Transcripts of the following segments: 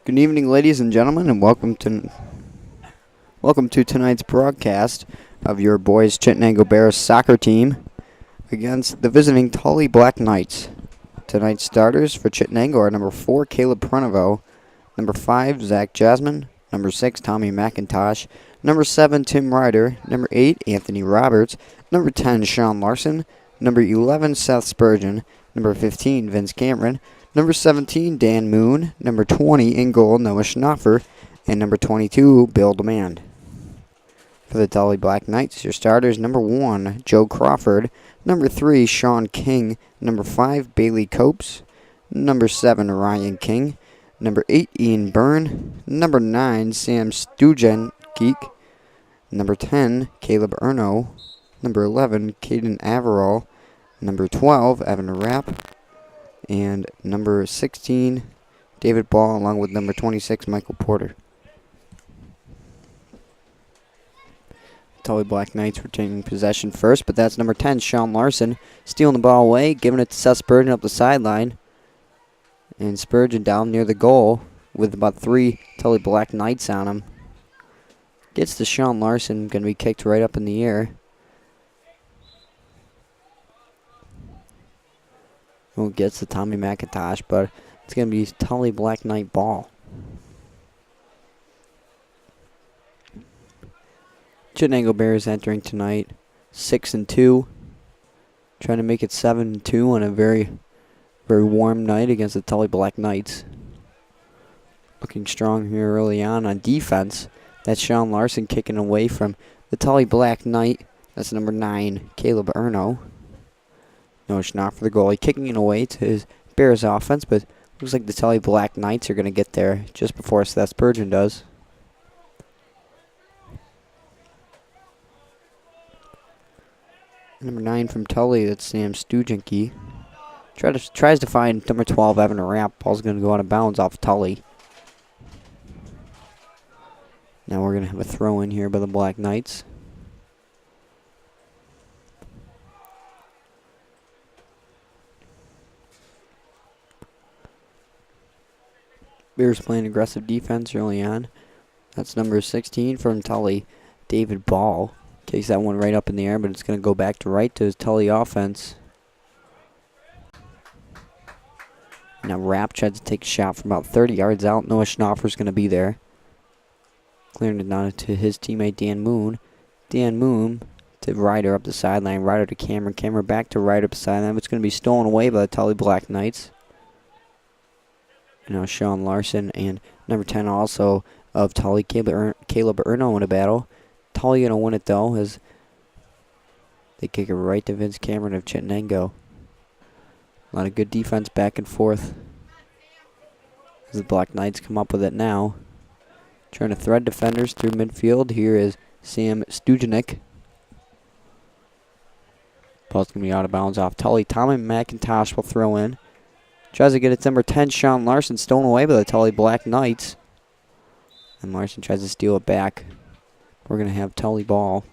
Good evening, ladies and gentlemen, and welcome to tonight's broadcast of your boys Chittenango Bears soccer team against the visiting Tully Black Knights. Tonight's starters for Chittenango are number 4, Caleb Prenovo, number 5, Zach Jasmine, number 6, Tommy McIntosh, number 7, Tim Ryder, number 8, Anthony Roberts, number 10, Sean Larson, number 11, Seth Spurgeon, number 15, Vince Cameron, number 17, Dan Moon, number 20, in goal, Noah Schnoffer, and number 22, Bill Demand. For the Tully Black Knights, your starters, number 1, Joe Crawford, number 3, Sean King, number 5, Bailey Copes, number 7, Ryan King, number 8, Ian Byrne, number 9, Sam Stujengeek, number 10, Caleb Erno, number 11, Caden Averill, number 12, Evan Rapp, and number 16, David Ball, along with number 26, Michael Porter. Tully Black Knights retaining possession first, but that's number 10, Sean Larson, stealing the ball away, giving it to Seth Spurgeon up the sideline. And Spurgeon down near the goal with about 3 Tully Black Knights on him. Gets to Sean Larson, going to be kicked right up in the air. Who gets to Tommy McIntosh, but it's going to be Tully Black Knight ball. Chittenango Bears entering tonight 6-2, trying to make it 7-2 on a very, very warm night against the Tully Black Knights. Looking strong here early on defense. That's Sean Larson kicking away from the Tully Black Knight. That's number 9, Caleb Erno. No, it's not for the goalie. Kicking it away to his Bears offense, but looks like the Tully Black Knights are going to get there just before Seth Spurgeon does. Number 9 from Tully, that's Sam Stujenke. Tries to find number 12, Evan Rapp. Ball's going to go out of bounds off Tully. Now we're going to have a throw in here by the Black Knights. Bears playing aggressive defense early on. That's number 16 from Tully, David Ball. Takes that one right up in the air, but it's going to go back to right to his Tully offense. Now Rapp tries to take a shot from about 30 yards out. Noah Schnoffer's going to be there. Clearing it down to his teammate Dan Moon. Dan Moon to Ryder up the sideline. Ryder to Cameron. Cameron back to Ryder up the sideline. It's going to be stolen away by the Tully Black Knights. Now Sean Larson and number 10 also of Tully, Caleb Erno in a battle. Tully going to win it though as they kick it right to Vince Cameron of Chittenango. A lot of good defense back and forth as the Black Knights come up with it now. Trying to thread defenders through midfield. Here is Sam Stujenik. Ball's going to be out of bounds off Tully. Tommy McIntosh will throw in. Tries to get it to number 10, Sean Larson, stolen away by the Tully Black Knights. And Larson tries to steal it back. We're going to have Tully ball.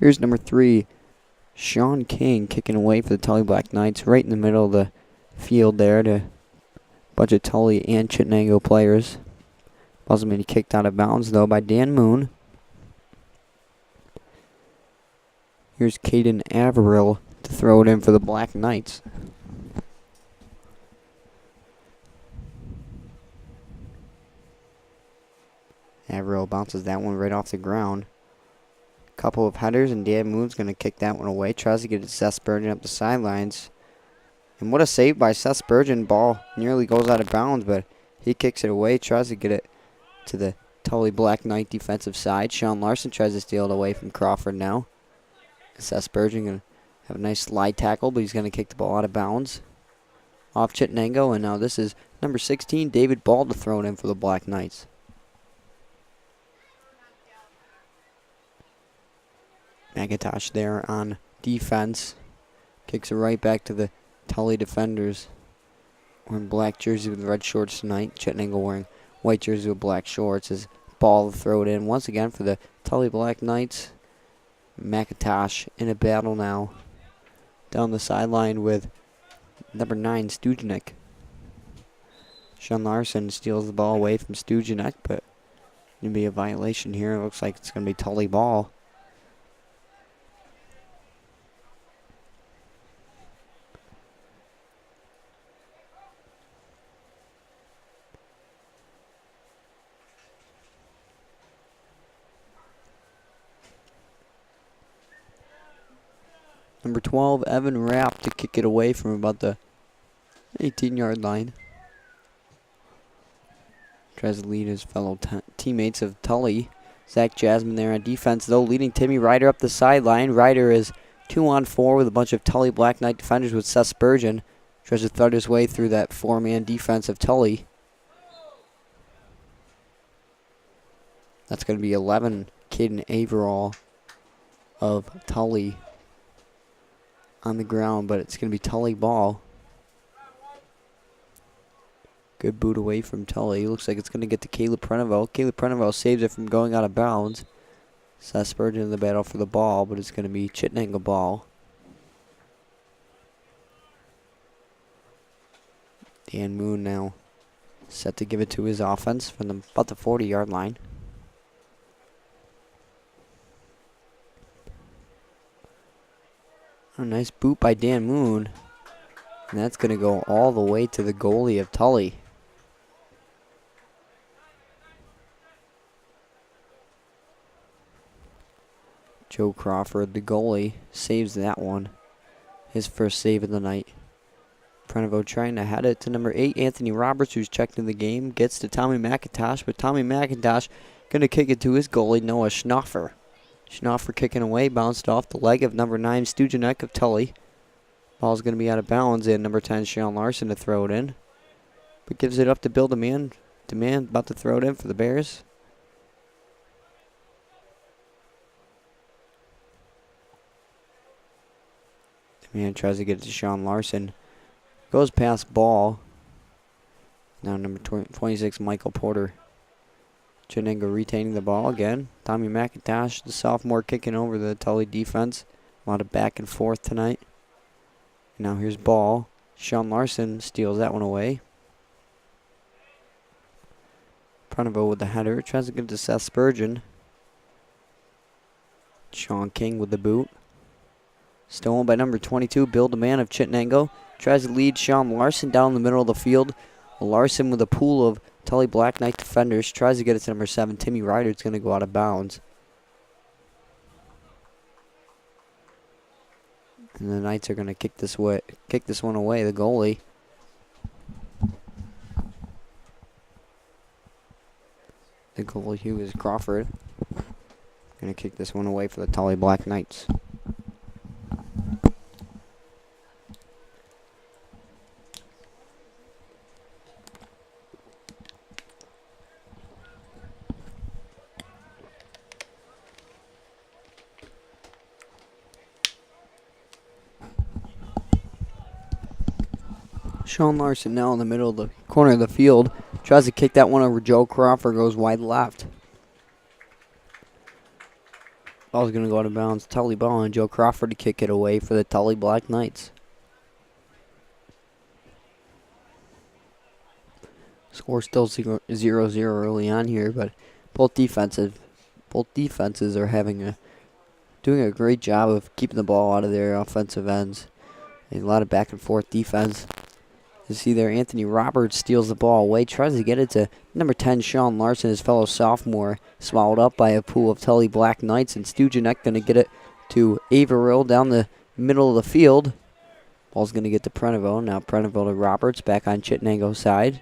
Here's number 3, Sean King, kicking away for the Tully Black Knights, right in the middle of the field there to a bunch of Tully and Chittenango players. Ball's going to be kicked out of bounds, though, by Dan Moon. Here's Caden Averill to throw it in for the Black Knights. Averill bounces that one right off the ground. Couple of headers, and Dan Moon's going to kick that one away. Tries to get it to Seth Spurgeon up the sidelines. And what a save by Seth Spurgeon. Ball nearly goes out of bounds, but he kicks it away. Tries to get it to the Tully Black Knight defensive side. Sean Larson tries to steal it away from Crawford now. Seth Spurgeon going to have a nice slide tackle, but he's going to kick the ball out of bounds off Chittenango. And now this is number 16, David Ball, to throw it in for the Black Knights. McIntosh there on defense. Kicks it right back to the Tully defenders. Wearing black jersey with red shorts tonight. Chittenango wearing white jersey with black shorts. His ball to throw it in once again for the Tully Black Knights. McIntosh in a battle now. Down the sideline with number 9, Stujanek. Sean Larson steals the ball away from Stujanek, but going to be a violation here. It looks like it's going to be Tully ball. Number 12, Evan Rapp to kick it away from about the 18-yard line. Tries to lead his fellow teammates of Tully. Zach Jasmine there on defense, though, leading Timmy Ryder up the sideline. Ryder is 2-on-4 with a bunch of Tully Black Knight defenders with Seth Spurgeon. Tries to thread his way through that 4-man defense of Tully. That's going to be 11 Caden Averill of Tully on the ground, but it's going to be Tully ball. Good boot away from Tully. Looks like it's going to get to Caleb Preniveau. Caleb Preniveau saves it from going out of bounds. Seth Spurgeon in the battle for the ball, but it's going to be Chittenango ball. Dan Moon now set to give it to his offense from about the 40-yard line. A nice boot by Dan Moon. And that's going to go all the way to the goalie of Tully. Joe Crawford, the goalie, saves that one. His first save of the night. Preniveau trying to head it to number 8, Anthony Roberts, who's checked in the game. Gets to Tommy McIntosh, but Tommy McIntosh going to kick it to his goalie, Noah Schnoffer. Schnoffer kicking away, bounced off the leg of number 9, Stujanek of Tully. Ball's going to be out of bounds, and number 10, Sean Larson to throw it in. But gives it up to Bill DeMann. DeMann about to throw it in for the Bears. DeMann tries to get it to Sean Larson. Goes past ball. Now number 26, Michael Porter. Chittenango retaining the ball again. Tommy McIntosh, the sophomore, kicking over the Tully defense. A lot of back and forth tonight. Now here's ball. Sean Larson steals that one away. Preniveau with the header. Tries to get it to Seth Spurgeon. Sean King with the boot. Stolen by number 22, Bill DeMann of Chittenango. Tries to lead Sean Larson down the middle of the field. Larson with a pool of Tully Black Knight defenders. Tries to get it to number 7, Timmy Ryder. It's going to go out of bounds. And the Knights are going to kick this one away, the goalie. The goalie, who is Crawford. Going to kick this one away for the Tully Black Knights. Sean Larson now in the middle of the corner of the field. Tries to kick that one over Joe Crawford. Goes wide left. Ball's going to go out of bounds. Tully ball and Joe Crawford to kick it away for the Tully Black Knights. Score still 0-0 early on here, but both defenses are doing a great job of keeping the ball out of their offensive ends. A lot of back and forth defense. You see there, Anthony Roberts steals the ball away, tries to get it to number 10, Sean Larson, his fellow sophomore, swallowed up by a pool of Tully Black Knights, and Stujanek going to get it to Averill down the middle of the field. Ball's going to get to Preniveau. Now Preniveau to Roberts, back on Chittenango side.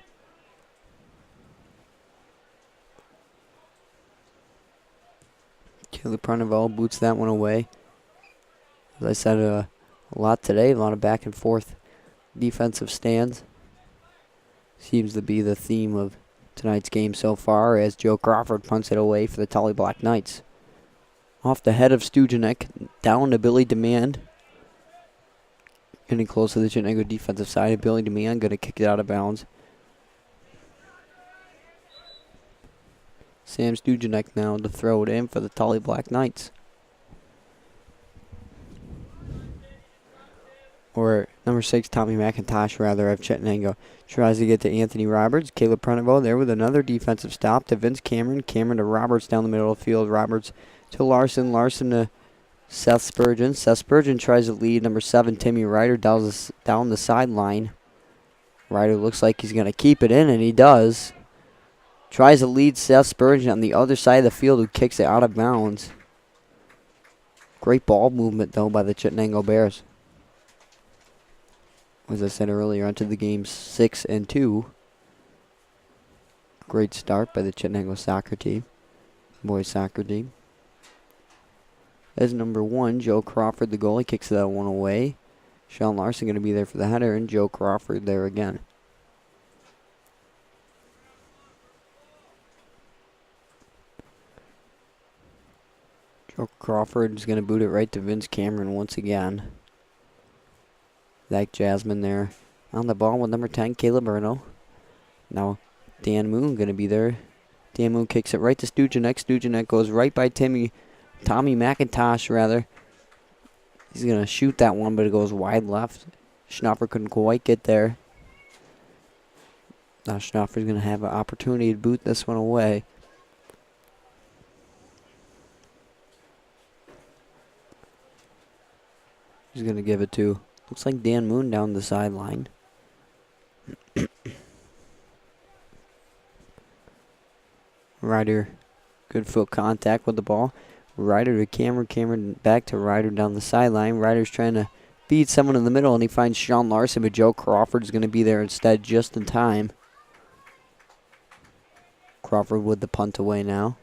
Caleb Preniveau boots that one away. As I said, a lot today, a lot of back and forth defensive stands. Seems to be the theme of tonight's game so far, as Joe Crawford punts it away for the Tully Black Knights. Off the head of Stujanek, down to Billy DeMann. Getting close to the Chittenango defensive side, Billy DeMann going to kick it out of bounds. Sam Stujanek now to throw it in for the Tully Black Knights. Or number 6, Tommy McIntosh, rather, of Chittenango. Tries to get to Anthony Roberts. Caleb Prunavo there with another defensive stop to Vince Cameron. Cameron to Roberts down the middle of the field. Roberts to Larson. Larson to Seth Spurgeon. Seth Spurgeon tries to lead number 7, Timmy Ryder, down the sideline. Ryder looks like he's going to keep it in, and he does. Tries to lead Seth Spurgeon on the other side of the field, who kicks it out of bounds. Great ball movement, though, by the Chittenango Bears. As I said earlier, onto the game 6-2. Great start by the Chittenango soccer team, boys soccer team. As number 1, Joe Crawford, the goalie, kicks that one away. Sean Larson going to be there for the header, and Joe Crawford there again. Joe Crawford is going to boot it right to Vince Cameron once again. Zach Jasmine there on the ball with number 10, Caleb Erno. Now Dan Moon going to be there. Dan Moon kicks it right to Stujanek. Stujanek goes right by Tommy McIntosh, rather. He's going to shoot that one, but it goes wide left. Schnoffer couldn't quite get there. Now Schnoffer's going to have an opportunity to boot this one away. He's going to give it to, looks like Dan Moon down the sideline. Ryder, good foot contact with the ball. Ryder to Cameron. Cameron back to Ryder down the sideline. Ryder's trying to feed someone in the middle, and he finds Sean Larson, but Joe Crawford's going to be there instead just in time. Crawford with the punt away now.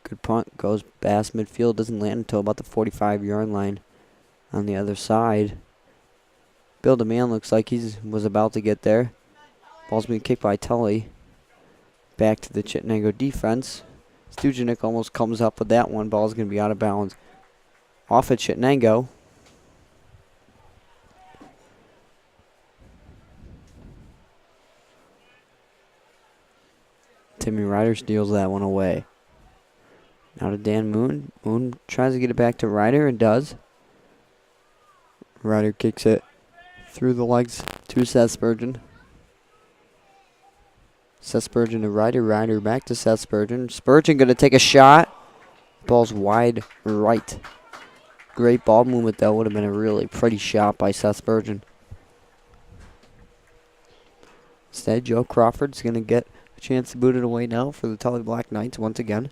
Good punt, goes past midfield, doesn't land until about the 45-yard line on the other side. Bill DeMann looks like he was about to get there. Ball's being kicked by Tully. Back to the Chittenango defense. Stujanek almost comes up with that one. Ball's going to be out of bounds. Off at Chittenango. Timmy Ryder steals that one away. Now to Dan Moon. Moon tries to get it back to Ryder and does. Ryder kicks it through the legs to Seth Spurgeon. Seth Spurgeon to Ryder. Ryder back to Seth Spurgeon. Spurgeon going to take a shot. Ball's wide right. Great ball movement, though. Would have been a really pretty shot by Seth Spurgeon. Instead, Joe Crawford's going to get a chance to boot it away now for the Tully Black Knights once again.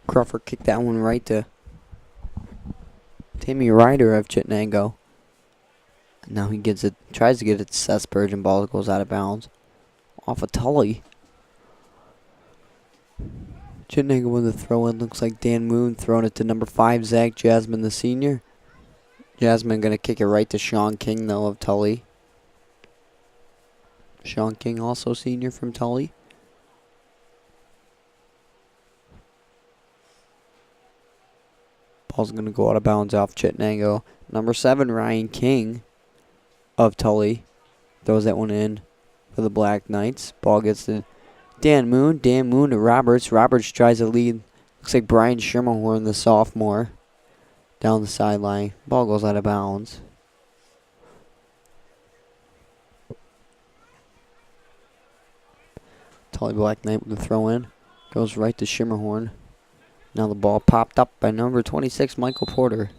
Crawford kicked that one right to Timmy Ryder of Chittenango. Now he gets it, tries to get it to Seth Spurgeon. Ball goes out of bounds. Off of Tully. Chittenango with the throw in. Looks like Dan Moon throwing it to number 5, Zach Jasmine, the senior. Jasmine going to kick it right to Sean King, though, of Tully. Sean King, also senior from Tully. Ball's going to go out of bounds off Chittenango. Number 7, Ryan King of Tully throws that one in for the Black Knights. Ball gets to Dan Moon. Dan Moon to Roberts. Roberts tries to lead. Looks like Brian Schermerhorn, the sophomore, down the sideline. Ball goes out of bounds. Tully Black Knight with the throw in. Goes right to Schermerhorn. Now the ball popped up by number 26, Michael Porter.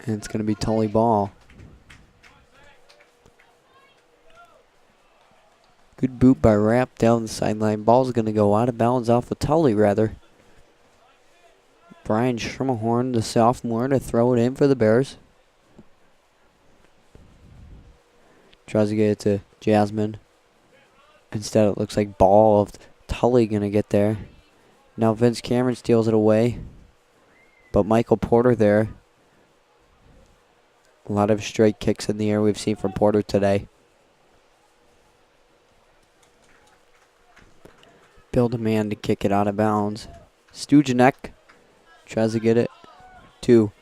And it's going to be Tully ball. Good boot by Rapp down the sideline. Ball's going to go out of bounds off of Tully, rather. Brian Schermerhorn, the sophomore, to throw it in for the Bears. Tries to get it to Jasmine. Instead, it looks like ball of Tully going to get there. Now Vince Cameron steals it away. But Michael Porter there A lot of straight kicks in the air we've seen from Porter today. Build a man to kick it out of bounds. Stujanek tries to get it to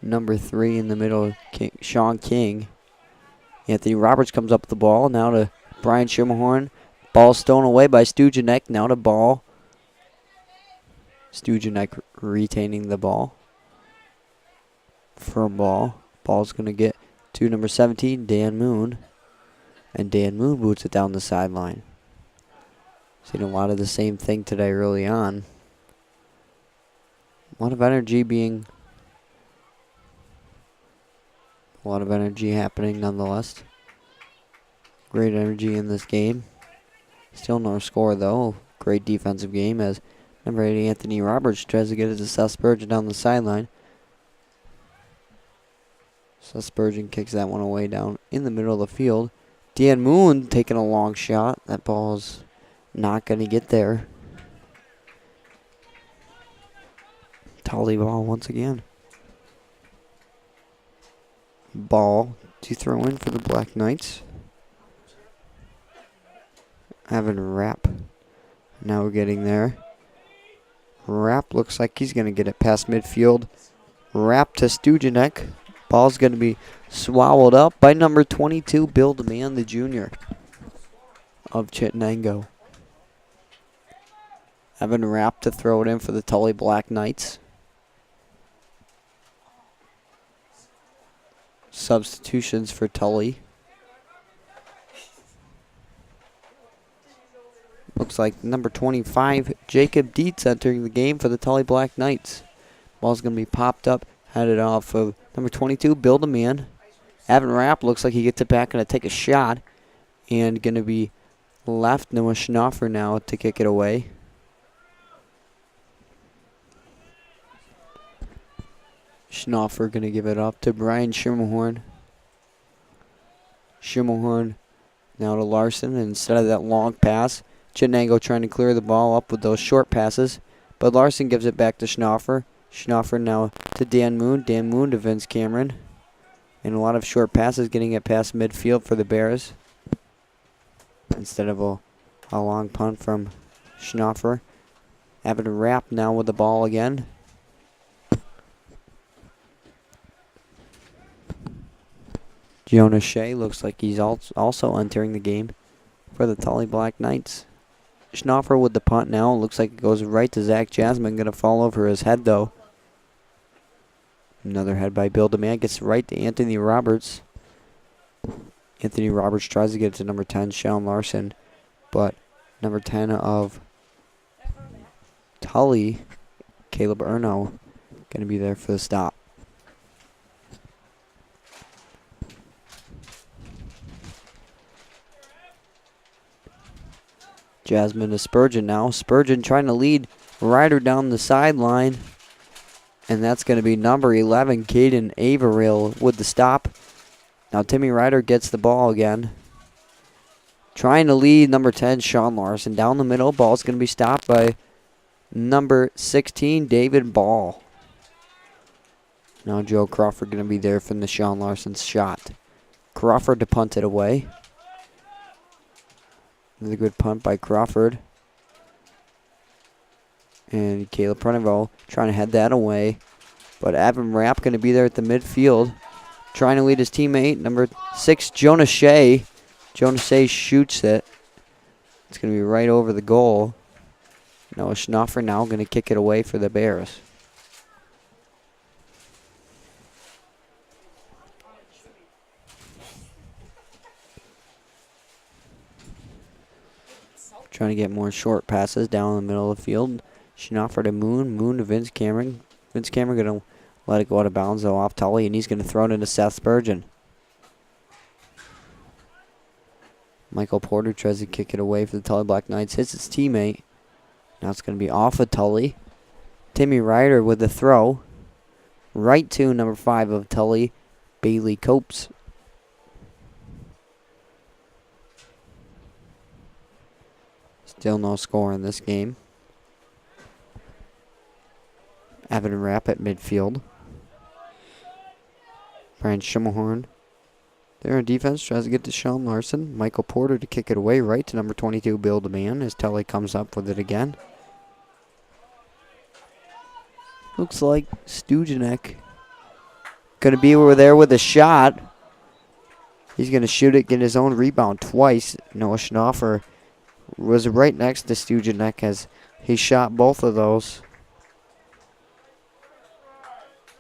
number 3 in the middle, Sean King. Anthony Roberts comes up with the ball. Now to Brian Schimmelhorn. Ball stolen away by Stujanek. Now to ball. Stujanek retaining the ball. Firm ball. Ball's going to get to number 17, Dan Moon. And Dan Moon boots it down the sideline. Seen a lot of the same thing today early on. A lot of energy happening nonetheless. Great energy in this game. Still no score though. Great defensive game as number 80 Anthony Roberts tries to get it to Seth Spurgeon down the sideline. Seth Spurgeon kicks that one away down in the middle of the field. Dan Moon taking a long shot. That ball's not going to get there. Tully ball once again. Ball to throw in for the Black Knights. Having Rapp. Now we're getting there. Rapp looks like he's going to get it past midfield. Rapp to Stujanek. Ball's going to be swallowed up by number 22, Bill DeMann, the junior of Chittenango. Evan Rapp to throw it in for the Tully Black Knights. Substitutions for Tully. Looks like number 25, Jacob Dietz, entering the game for the Tully Black Knights. Ball's going to be popped up, headed off of number 22, Bill DeMann. Evan Rapp looks like he gets it back, going to take a shot, and going to be left Noah Schnoffer now to kick it away. Schnoffer going to give it up to Brian Schimmelhorn. Schimmelhorn now to Larson. And instead of that long pass, Chittenango trying to clear the ball up with those short passes. But Larson gives it back to Schnoffer. Schnoffer now to Dan Moon. Dan Moon to Vince Cameron. And a lot of short passes getting it past midfield for the Bears. Instead of a long punt from Schnoffer. Evan Rapp now with the ball again. Jonas Shea looks like he's also entering the game for the Tully Black Knights. Schnoffer with the punt now. Looks like it goes right to Zach Jasmine. Going to fall over his head, though. Another head by Bill DeMann. Gets right to Anthony Roberts. Anthony Roberts tries to get it to number 10, Sean Larson. But number 10 of Tully, Caleb Erno, going to be there for the stop. Jasmine to Spurgeon now. Spurgeon trying to lead Ryder down the sideline. And that's going to be number 11, Caden Averill, with the stop. Now Timmy Ryder gets the ball again. Trying to lead number 10, Sean Larson. Down the middle, ball's going to be stopped by number 16, David Ball. Now Joe Crawford going to be there from the Sean Larson's shot. Crawford to punt it away. Another good punt by Crawford. And Caleb Prunival trying to head that away. But Evan Rapp going to be there at the midfield. Trying to lead his teammate, number 6, Jonas Shea. Jonas Shea shoots it. It's going to be right over the goal. Noah Schnoffer now going to kick it away for the Bears. Trying to get more short passes down the middle of the field. Schnoffer to Moon. Moon to Vince Cameron. Vince Cameron going to let it go out of bounds, though, off Tully, and he's going to throw it into Seth Spurgeon. Michael Porter tries to kick it away for the Tully Black Knights. Hits his teammate. Now it's going to be off of Tully. Timmy Ryder with the throw. Right to number 5 of Tully, Bailey Copes. Still no score in this game. Evan Rapp at midfield. Brian Schimmelhorn there on defense, tries to get to Sean Larson. Michael Porter to kick it away right to number 22, Bill DeMann, as Tully comes up with it again. Looks like Stujanek going to be over there with a shot. He's going to shoot it, get his own rebound twice. Noah Schnaufer was right next to Stujanek as he shot both of those.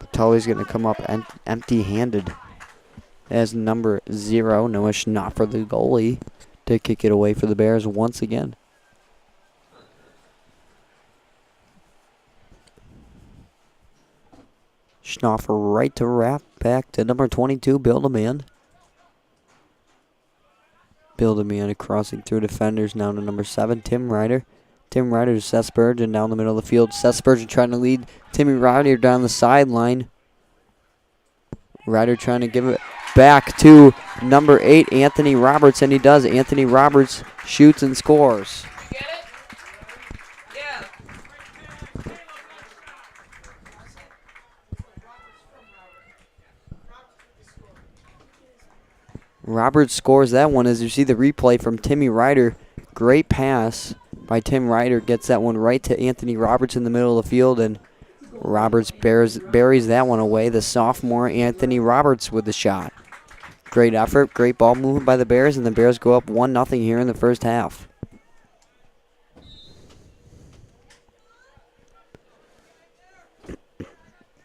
But Tully's going to come up empty-handed. As number 0, Noah Schnaufer, the goalie, to kick it away for the Bears once again. Schnaufer right to wrap back to number 22, Bill DeMann. Bill DeMann crossing through defenders now to number 7, Tim Ryder. Tim Ryder to Seth Spurgeon down the middle of the field. Seth Spurgeon trying to lead Timmy Ryder down the sideline. Ryder trying to give it back to number 8, Anthony Roberts, and he does. Anthony Roberts shoots and scores. Roberts scores that one as you see the replay from Timmy Ryder. Great pass by Tim Ryder. Gets that one right to Anthony Roberts in the middle of the field, and Roberts buries that one away. The sophomore Anthony Roberts with the shot. Great effort, great ball movement by the Bears, and the Bears go up 1-0 here in the first half.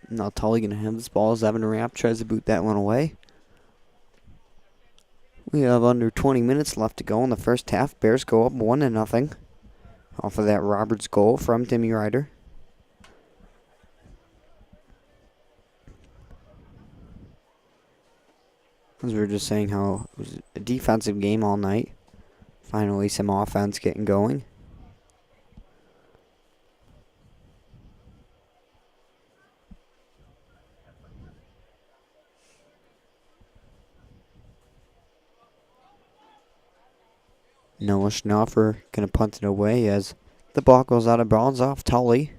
Now Tully going to have this ball as Evan Rapp tries to boot that one away. We have under 20 minutes left to go in the first half. Bears go up 1-0 off of that Roberts goal from Timmy Ryder. As we were just saying, how it was a defensive game all night. Finally some offense getting going. Noah Schnaufer going to punt it away as the ball goes out of bounds off Tully.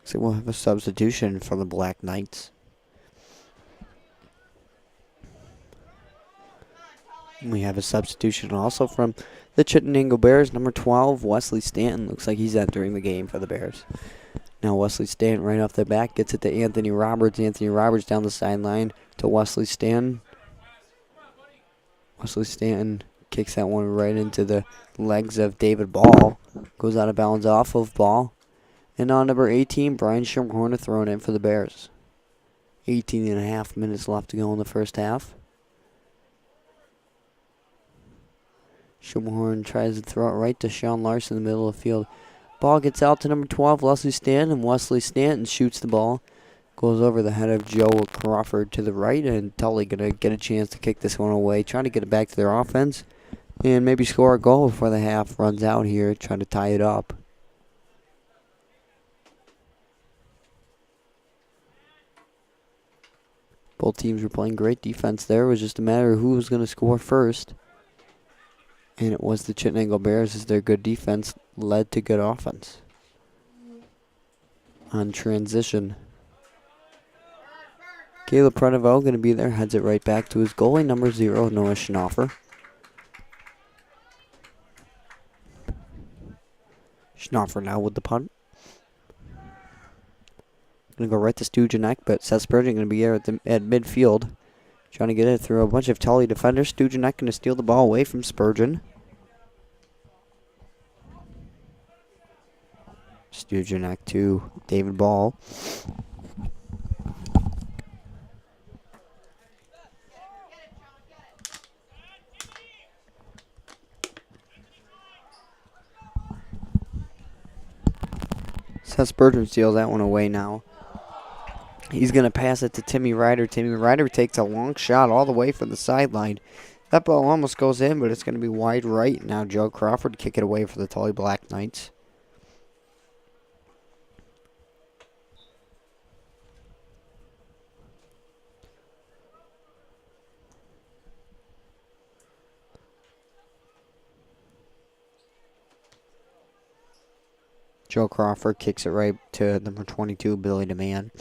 So we'll have a substitution for the Black Knights. We have a substitution also from the Chittenango Bears. Number 12, Wesley Stanton. Looks like he's entering the game for the Bears. Now Wesley Stanton right off the bat gets it to Anthony Roberts. Anthony Roberts down the sideline to Wesley Stanton. Wesley Stanton kicks that one right into the legs of David Ball. Goes out of bounds off of Ball. And on number 18, Brian Schimmelhorn throwing in for the Bears. 18.5 minutes left to go in the first half. Schimmelhorn tries to throw it right to Sean Larson in the middle of the field. Ball gets out to number 12, Wesley Stanton, and Wesley Stanton shoots the ball. Goes over the head of Joe Crawford to the right, and Tully going to get a chance to kick this one away, trying to get it back to their offense, and maybe score a goal before the half runs out here, trying to tie it up. Both teams were playing great defense there. It was just a matter of who was going to score first. And it was the Chittenango Bears as their good defense led to good offense. On transition, Caleb Preniveau going to be there. Heads it right back to his goalie, number 0, Noah Schnaufer. Schnaufer now with the punt. Going to go right to Stujanek, but Seth Spurgeon going to be there at midfield. Trying to get it through a bunch of Tully defenders. Stujanek going to steal the ball away from Spurgeon. Stujanek to David Ball. Seth Spurgeon steals that one away now. He's going to pass it to Timmy Ryder. Timmy Ryder takes a long shot all the way from the sideline. That ball almost goes in, but it's going to be wide right. Now Joe Crawford kick it away for the Tully Black Knights. Joe Crawford kicks it right to number 22, Billy DeMann.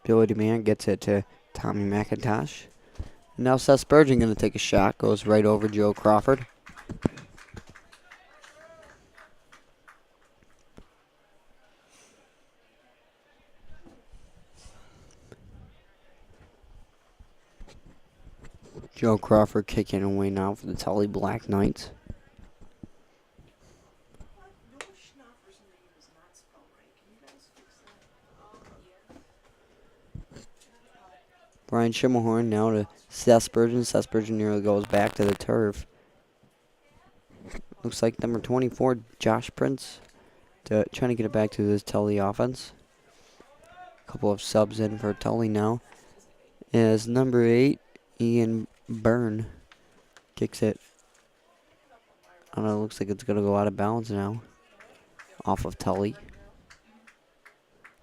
Billy DeMann gets it to Tommy McIntosh. Now Seth Spurgeon going to take a shot. Goes right over Joe Crawford. Joe Crawford kicking away now for the Tully Black Knights. Brian Schimmelhorn now to Seth Spurgeon. Seth Spurgeon nearly goes back to the turf. Looks like number 24, Josh Prince, trying to get it back to this Tully offense. A couple of subs in for Tully now. As number 8, Ian Byrne kicks it. I don't know, it looks like it's going to go out of bounds now. Off of Tully.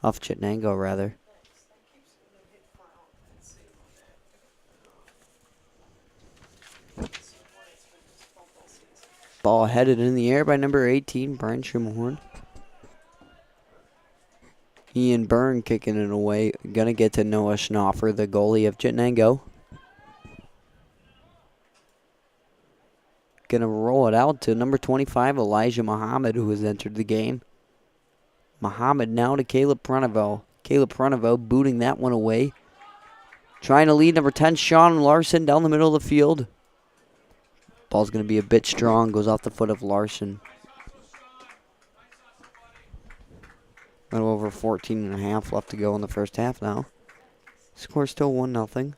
Off Chittenango, rather. Ball headed in the air by number 18, Brian Schimmelhorn. Ian Byrne kicking it away. Gonna get to Noah Schnoffer, the goalie of Chittenango. Gonna roll it out to number 25, Elijah Muhammad, who has entered the game. Muhammad now to Caleb Pruneville. Caleb Pruneville booting that one away. Trying to lead number 10, Sean Larson, down the middle of the field. Ball's going to be a bit strong. Goes off the foot of Larson. A little over 14 and a half left to go in the first half now. Score still 1-0.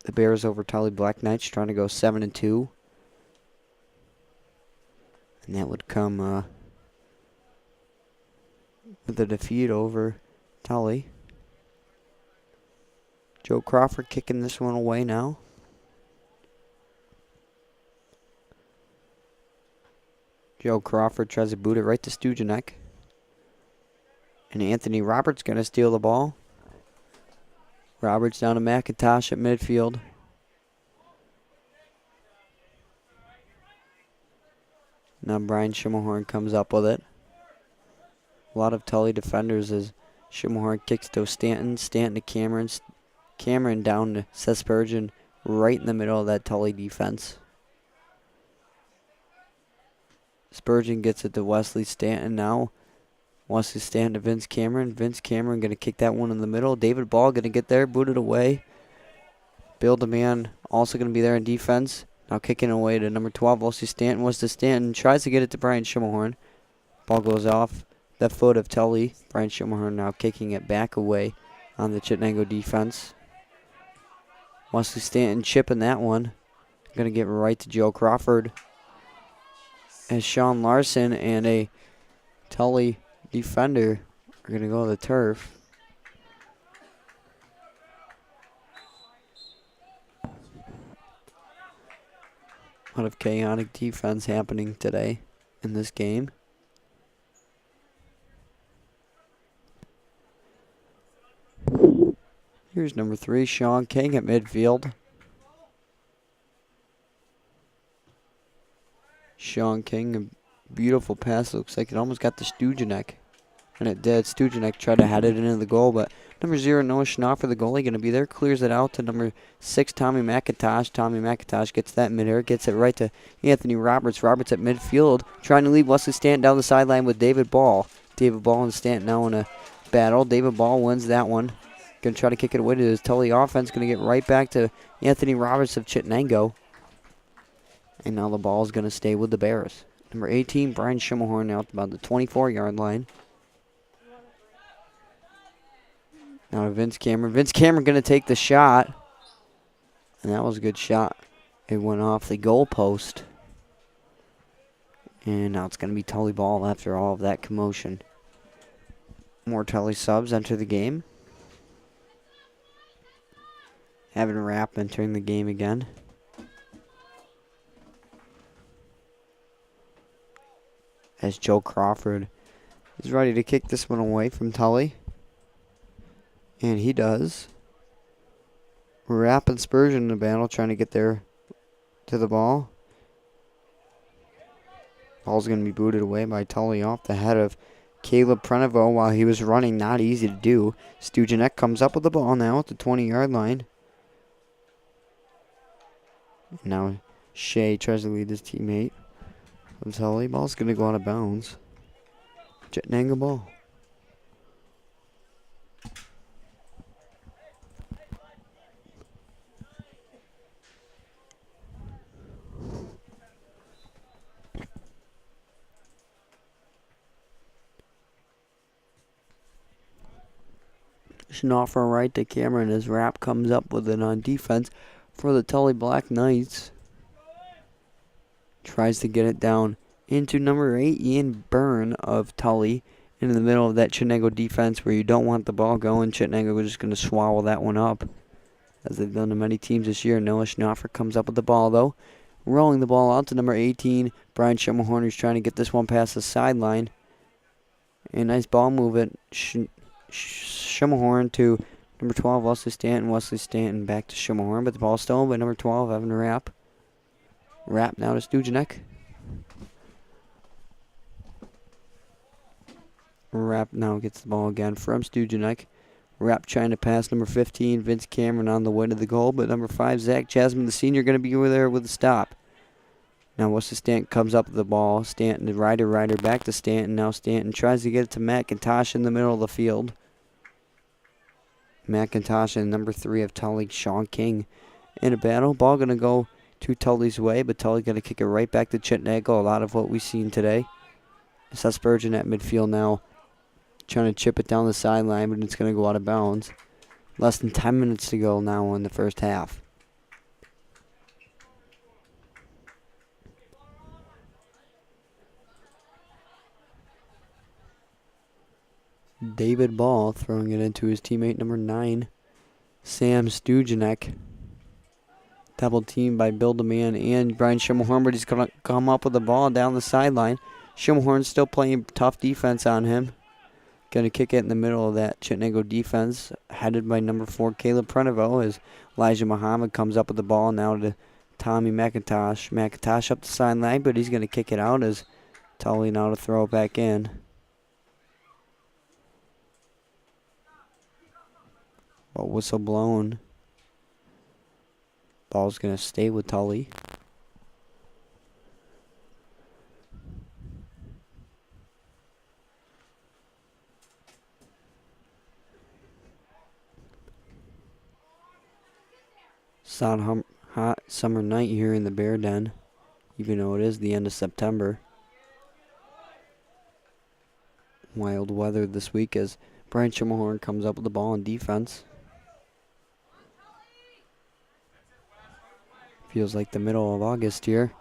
The Bears over Tully Black Knights trying to go 7-2. And that would come with a defeat over Tully. Joe Crawford kicking this one away now. Joe Crawford tries to boot it right to Stujanek. And Anthony Roberts going to steal the ball. Roberts down to McIntosh at midfield. Now Brian Schimmelhorn comes up with it. A lot of Tully defenders as Schimmelhorn kicks to Stanton. Stanton to Cameron. Cameron down to Seth Spurgeon right in the middle of that Tully defense. Spurgeon gets it to Wesley Stanton now. Wesley Stanton to Vince Cameron. Vince Cameron going to kick that one in the middle. David Ball going to get there, boot it away. Bill DeMann also going to be there in defense. Now kicking away to number 12, Wesley Stanton. Wesley Stanton tries to get it to Brian Schimmelhorn. Ball goes off the foot of Tully. Brian Schimmelhorn now kicking it back away on the Chittenango defense. Wesley Stanton chipping that one. Going to get right to Joe Crawford. As Sean Larson and a Tully defender are going to go to the turf. A lot of chaotic defense happening today in this game. Here's number 3, Sean King at midfield. Sean King, a beautiful pass. Looks like it almost got to Stujanek. And it did. Stujanek tried to head it into the goal, but number 0, Noah Schnoffer, the goalie, going to be there. Clears it out to number 6, Tommy McIntosh. Tommy McIntosh gets that midair. Gets it right to Anthony Roberts. Roberts at midfield. Trying to lead Wesley Stanton down the sideline with David Ball. David Ball and Stanton now in a battle. David Ball wins that one. Going to try to kick it away to his Tully offense. Going to get right back to Anthony Roberts of Chittenango. And now the ball is going to stay with the Bears. Number 18, Brian Schimmelhorn out about the 24-yard line. Now to Vince Cameron. Vince Cameron going to take the shot. And that was a good shot. It went off the goal post. And now it's going to be Tully ball after all of that commotion. More Tully subs enter the game. Evan Rapp entering the game again. As Joe Crawford is ready to kick this one away from Tully. And he does. Rapp and Spurgeon in the battle trying to get there to the ball. Ball's going to be booted away by Tully off the head of Caleb Preniveau while he was running. Not easy to do. Stujanek comes up with the ball now at the 20-yard line. Now Shea tries to lead his teammate. Tully, ball's going to go out of bounds. Chittenango ball. Schnoffer right to Cameron as Rapp comes up with it on defense for the Tully Black Knights. Tries to get it down into number 8, Ian Byrne of Tully, in the middle of that Chittenango defense where you don't want the ball going. Chittenango is just going to swallow that one up, as they've done to many teams this year. Noah Schnoffer comes up with the ball, though. Rolling the ball out to number 18, Brian Schimmelhorn, who's trying to get this one past the sideline. A nice ball movement. Schimmelhorn to number 12, Wesley Stanton. Wesley Stanton back to Schimmelhorn, but the ball's stolen by number 12, Evan Rapp. Rapp now to Stujanek. Rapp now gets the ball again from Stujanek. Rapp trying to pass number 15, Vince Cameron, on the way to the goal, but number 5, Zach Jasmine, the senior, going to be over there with a stop. Now Wesley Stanton comes up with the ball. Stanton to Ryder back to Stanton. Now Stanton tries to get it to McIntosh in the middle of the field. McIntosh and number 3 of Tully, Sean King, in a battle. Ball going to go to Tully's way, but Tully going to kick it right back to Chittenango. A lot of what we've seen today. Seth Spurgeon at midfield now, trying to chip it down the sideline, but it's going to go out of bounds. Less than 10 minutes to go now in the first half. David Ball throwing it into his teammate number 9, Sam Stujanek. Double teamed by Bill DeMann and Brian Schimmelhorn, but he's going to come up with the ball down the sideline. Schimmelhorn still playing tough defense on him. Going to kick it in the middle of that Chittenango defense, headed by number 4, Caleb Preniveau, as Elijah Muhammad comes up with the ball now to Tommy McIntosh. McIntosh up the sideline, but he's going to kick it out as Tully now to throw it back in. Whistle blown. Ball's going to stay with Tully. It's a hot summer night here in the Bear Den, even though it is the end of September. Wild weather this week as Brian Schimmelhorn comes up with the ball on defense. Feels like the middle of August here.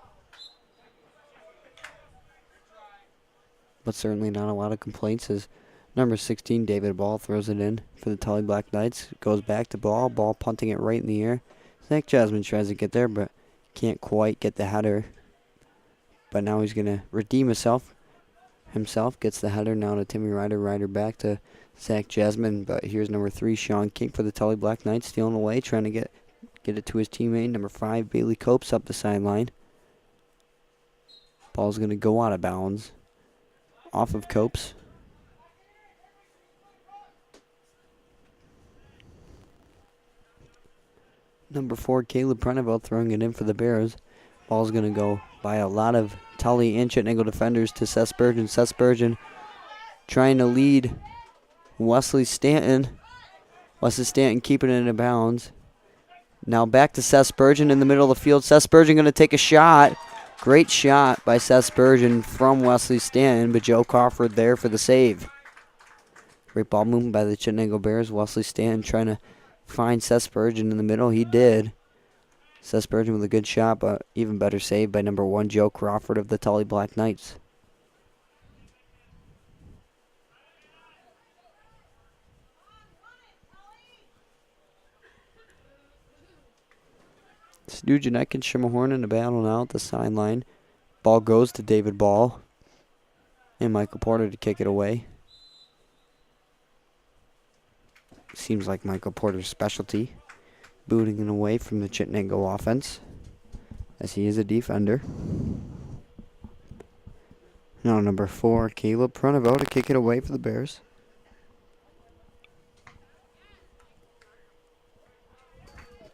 But certainly not a lot of complaints as number 16, David Ball, throws it in for the Tully Black Knights. Goes back to Ball. Ball punting it right in the air. Zach Jasmine tries to get there, but can't quite get the header. But now he's going to redeem himself. Gets the header now to Timmy Ryder. Ryder back to Zach Jasmine. But here's number 3, Sean King for the Tully Black Knights, stealing away, trying to get it to his teammate, number 5, Bailey Copes, up the sideline. Ball's going to go out of bounds. Off of Copes. Number 4, Caleb Preniveau, throwing it in for the Bears. Ball's going to go by a lot of Tully and Chittenango defenders to Seth Spurgeon. Seth Spurgeon trying to lead Wesley Stanton. Wesley Stanton keeping it in bounds. Now back to Seth Spurgeon in the middle of the field. Seth Spurgeon going to take a shot. Great shot by Seth Spurgeon from Wesley Stanton, but Joe Crawford there for the save. Great ball movement by the Chittenango Bears. Wesley Stanton trying to find Seth Spurgeon in the middle. He did. Seth Spurgeon with a good shot, but even better save by number 1, Joe Crawford of the Tully Black Knights. Stujanek and Schimmelhorn in a battle now at the sideline. Ball goes to David Ball and Michael Porter to kick it away. Seems like Michael Porter's specialty, booting it away from the Chittenango offense, as he is a defender. Now number 4, Caleb Pronovo to kick it away for the Bears.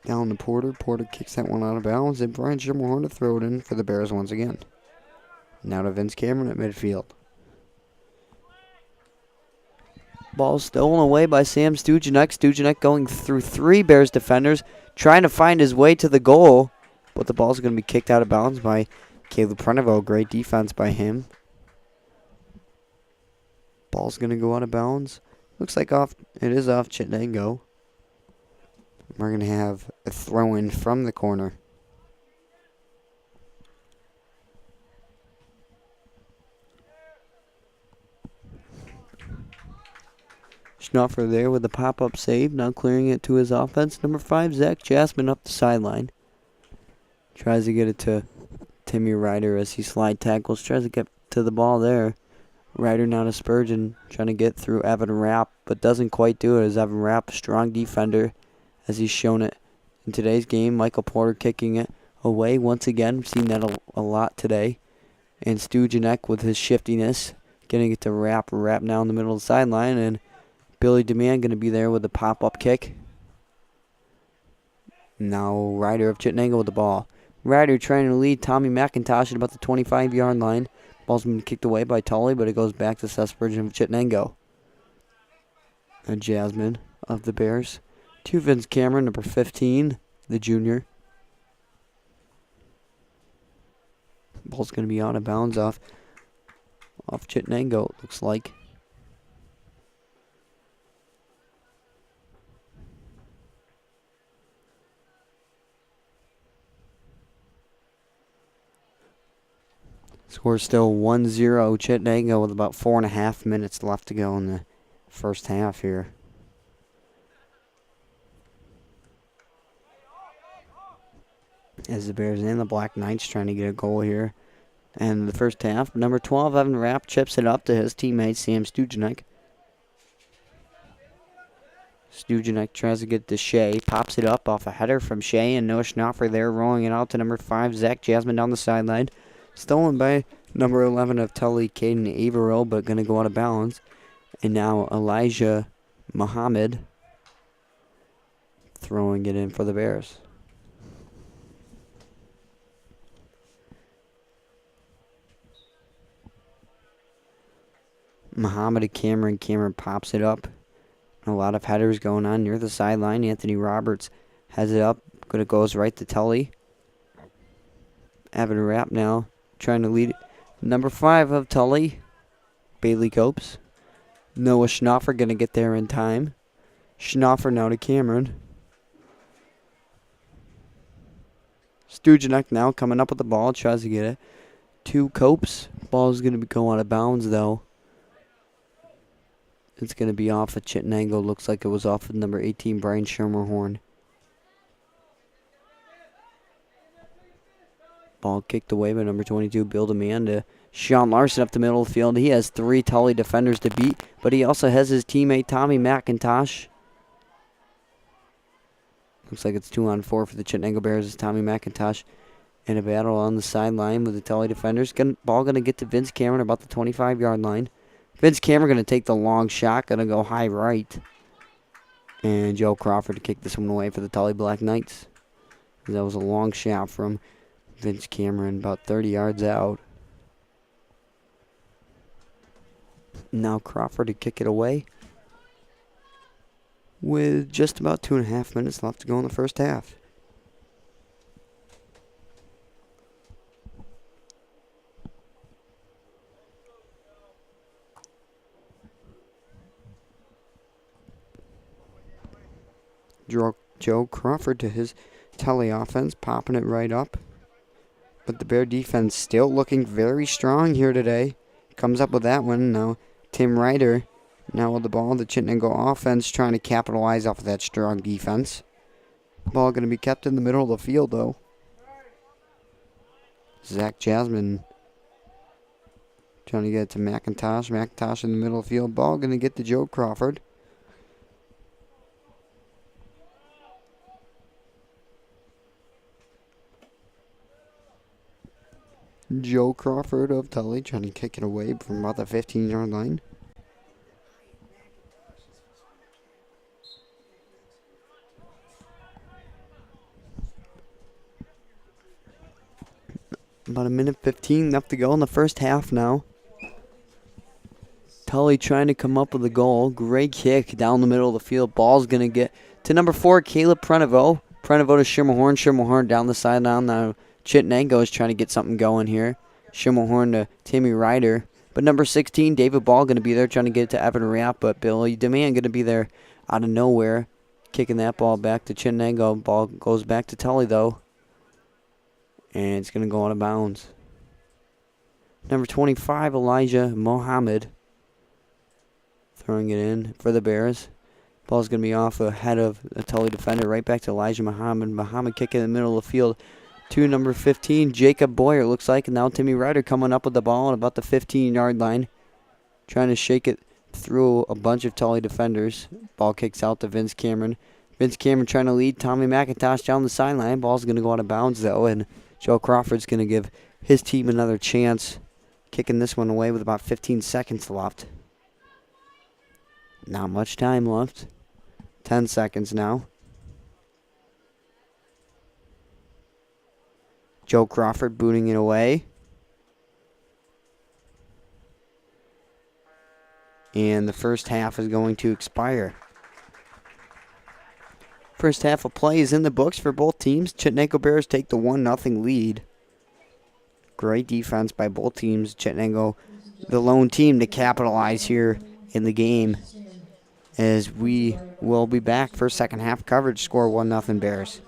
Down to Porter. Porter kicks that one out of bounds, and Brian Schermerhorn to throw it in for the Bears once again. Now to Vince Cameron at midfield. Ball stolen away by Sam Stujanek. Stujanek going through 3 Bears defenders, trying to find his way to the goal, but the ball's going to be kicked out of bounds by Caleb Pronovo. Great defense by him. Ball's going to go out of bounds. Looks like it is off Chittenango. We're going to have a throw-in from the corner. Schnaufer there with the pop-up save, now clearing it to his offense. Number 5, Zach Jasmine up the sideline. Tries to get it to Timmy Ryder as he slide tackles. Tries to get to the ball there. Ryder now to Spurgeon, trying to get through Evan Rapp, but doesn't quite do it as Evan Rapp, strong defender, as he's shown it in today's game. Michael Porter kicking it away once again. We've seen that a lot today. And Stujanek with his shiftiness, getting it to Rapp. Rapp now in the middle of the sideline, and Billy Demand going to be there with the pop-up kick. Now Ryder of Chittenango with the ball. Ryder trying to lead Tommy McIntosh at about the 25-yard line. Ball's been kicked away by Tully, but it goes back to Seth Spurgeon of Chittenango. And Jasmine of the Bears. To Vince Cameron, number 15, the junior. Ball's going to be out of bounds off Chittenango, it looks like. Score still 1-0 Chittenango with about 4.5 minutes left to go in the first half here. As the Bears and the Black Knights trying to get a goal here. And the first half, number 12, Evan Rapp, chips it up to his teammate, Sam Stujanek. Stujanek tries to get to Shea, pops it up off a header from Shea, and Noah Schnaufer there rolling it out to number 5, Zach Jasmine down the sideline. Stolen by number 11 of Tully, Caden Averill, but going to go out of bounds. And now Elijah Muhammad throwing it in for the Bears. Muhammad to Cameron. Cameron pops it up. A lot of headers going on near the sideline. Anthony Roberts has it up. It goes right to Tully. Evan Rapp now trying to lead. Number 5 of Tully, Bailey Copes. Noah Schnaufer going to get there in time. Schnaufer now to Cameron. Stujanek now coming up with the ball. Tries to get it to Copes. Ball's going to be going out of bounds, though. It's going to be off of Chittenango. Looks like it was off of number 18, Brian Schermerhorn. Ball kicked away by number 22, Bill Demand, to Sean Larson up the middle of the field. He has 3 Tully defenders to beat, but he also has his teammate Tommy McIntosh. Looks like it's 2-on-4 for the Chittenango Bears. It's Tommy McIntosh in a battle on the sideline with the Tully defenders. Ball going to get to Vince Cameron about the 25-yard line. Vince Cameron going to take the long shot, going to go high right. And Joe Crawford to kick this one away for the Tully Black Knights. That was a long shot from Vince Cameron, about 30 yards out. Now Crawford to kick it away with just about 2.5 minutes left to go in the first half. Joe Crawford to his Tully offense, popping it right up. But the Bear defense still looking very strong here today. Comes up with that one. Now Tim Ryder now with the ball. The Chittenango offense trying to capitalize off of that strong defense. Ball going to be kept in the middle of the field, though. Zach Jasmine trying to get it to McIntosh. McIntosh in the middle of the field. Ball going to get to Joe Crawford. Joe Crawford of Tully trying to kick it away from about the 15-yard line. About a minute 15 left to go in the first half now. Tully trying to come up with a goal. Great kick down the middle of the field. Ball's going to get to number 4, Caleb Prenovo. Prenovo to Schermerhorn. Schermerhorn down the sideline. Now Chittenango is trying to get something going here. Schermerhorn to Timmy Ryder. But number 16, David Ball, going to be there trying to get it to Evan Rapp. But Billy Demand going to be there out of nowhere. Kicking that ball back to Chittenango. Ball goes back to Tully, though. And it's going to go out of bounds. Number 25, Elijah Mohammed. Throwing it in for the Bears. Ball's going to be off ahead of the Tully defender. Right back to Elijah Muhammad. Muhammad kicking in the middle of the field to number 15, Jacob Boyer, looks like. And now Timmy Ryder coming up with the ball at about the 15-yard line. Trying to shake it through a bunch of Tully defenders. Ball kicks out to Vince Cameron. Vince Cameron trying to lead Tommy McIntosh down the sideline. Ball's going to go out of bounds, though. And Joe Crawford's going to give his team another chance. Kicking this one away with about 15 seconds left. Not much time left. 10 seconds now. Joe Crawford booting it away. And the first half is going to expire. First half of play is in the books for both teams. Chittenango Bears take the 1-0 lead. Great defense by both teams. Chittenango, the lone team to capitalize here in the game, as we will be back for second half coverage. Score 1-0 Bears.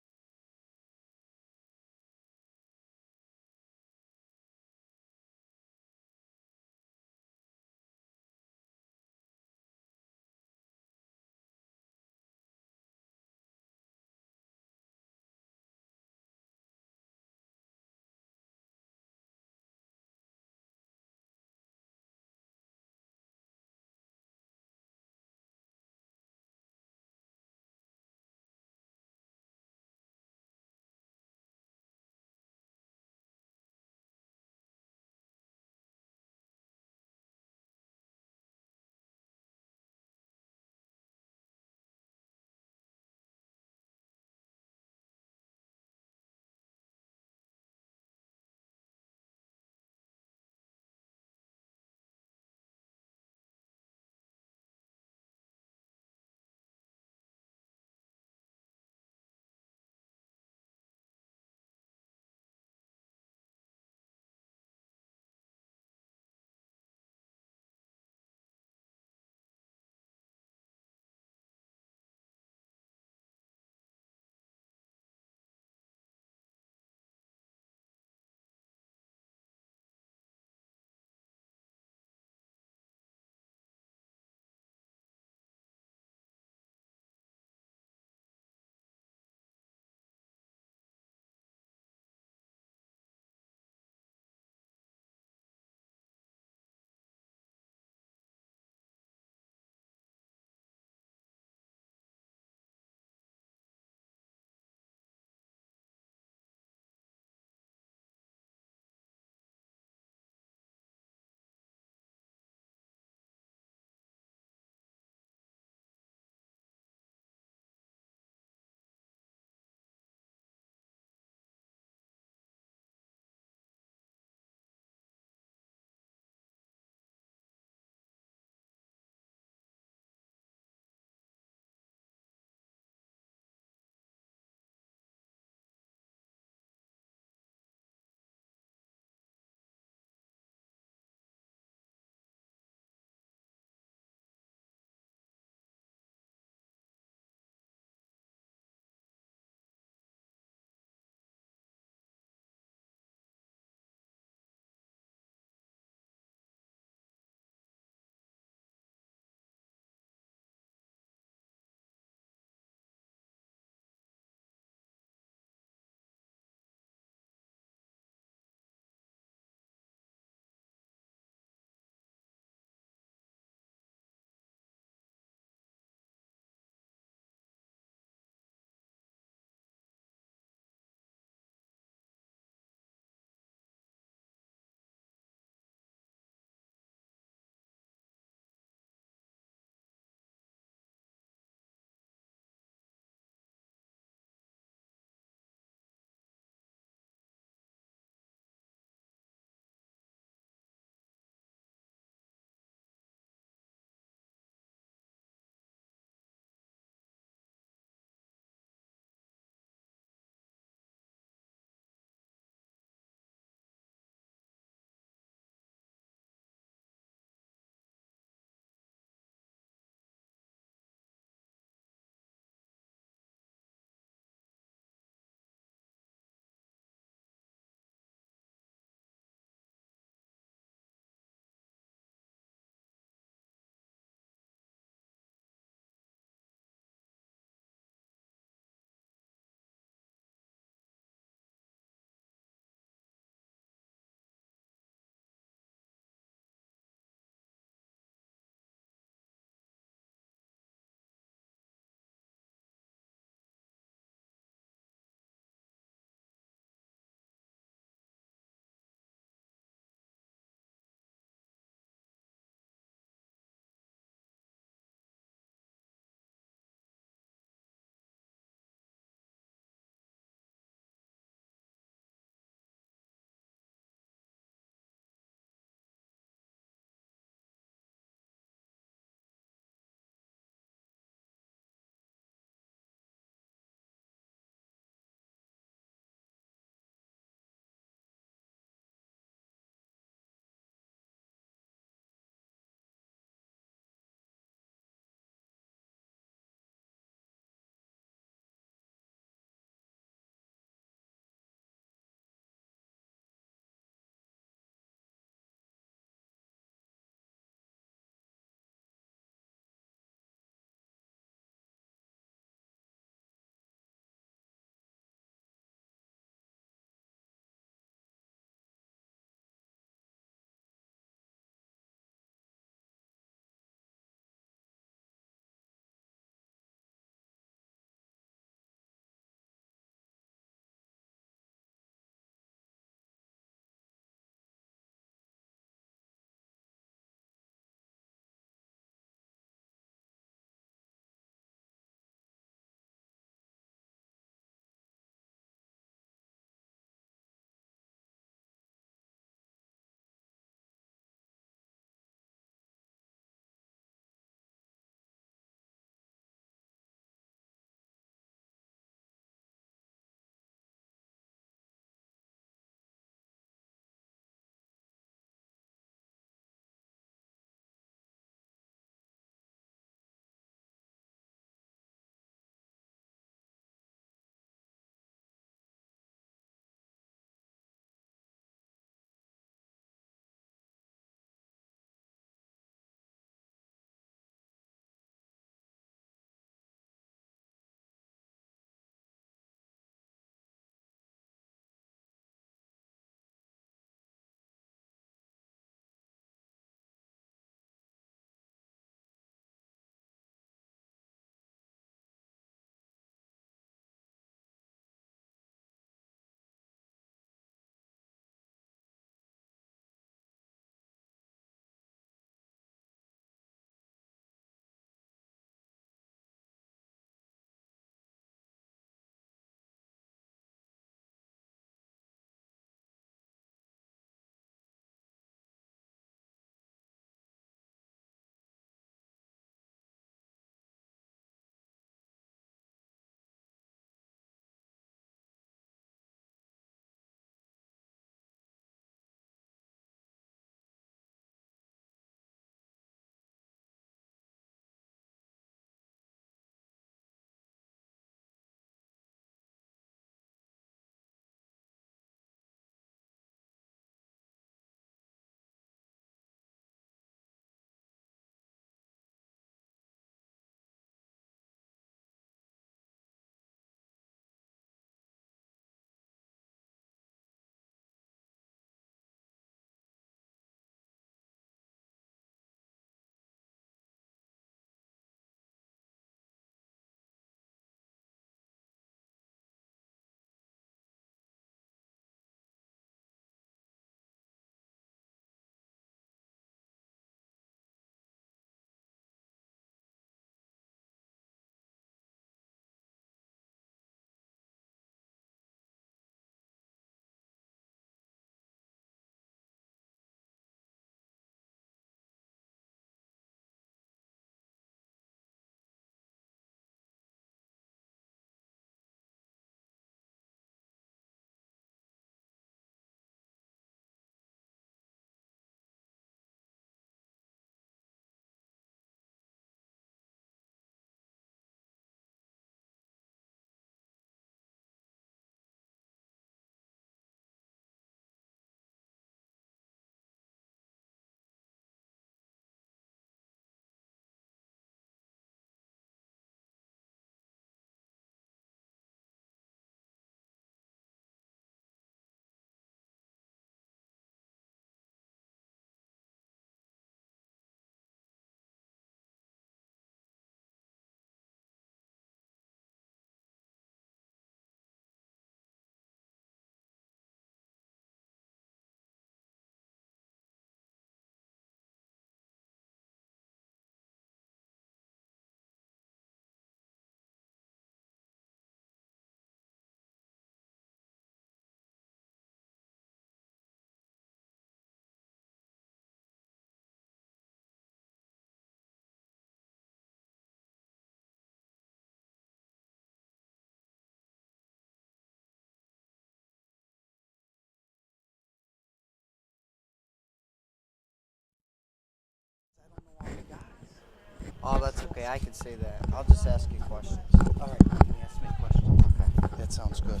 Oh, that's okay. I can say that. I'll just ask you questions. All right, you can ask me a question. Okay. That sounds good.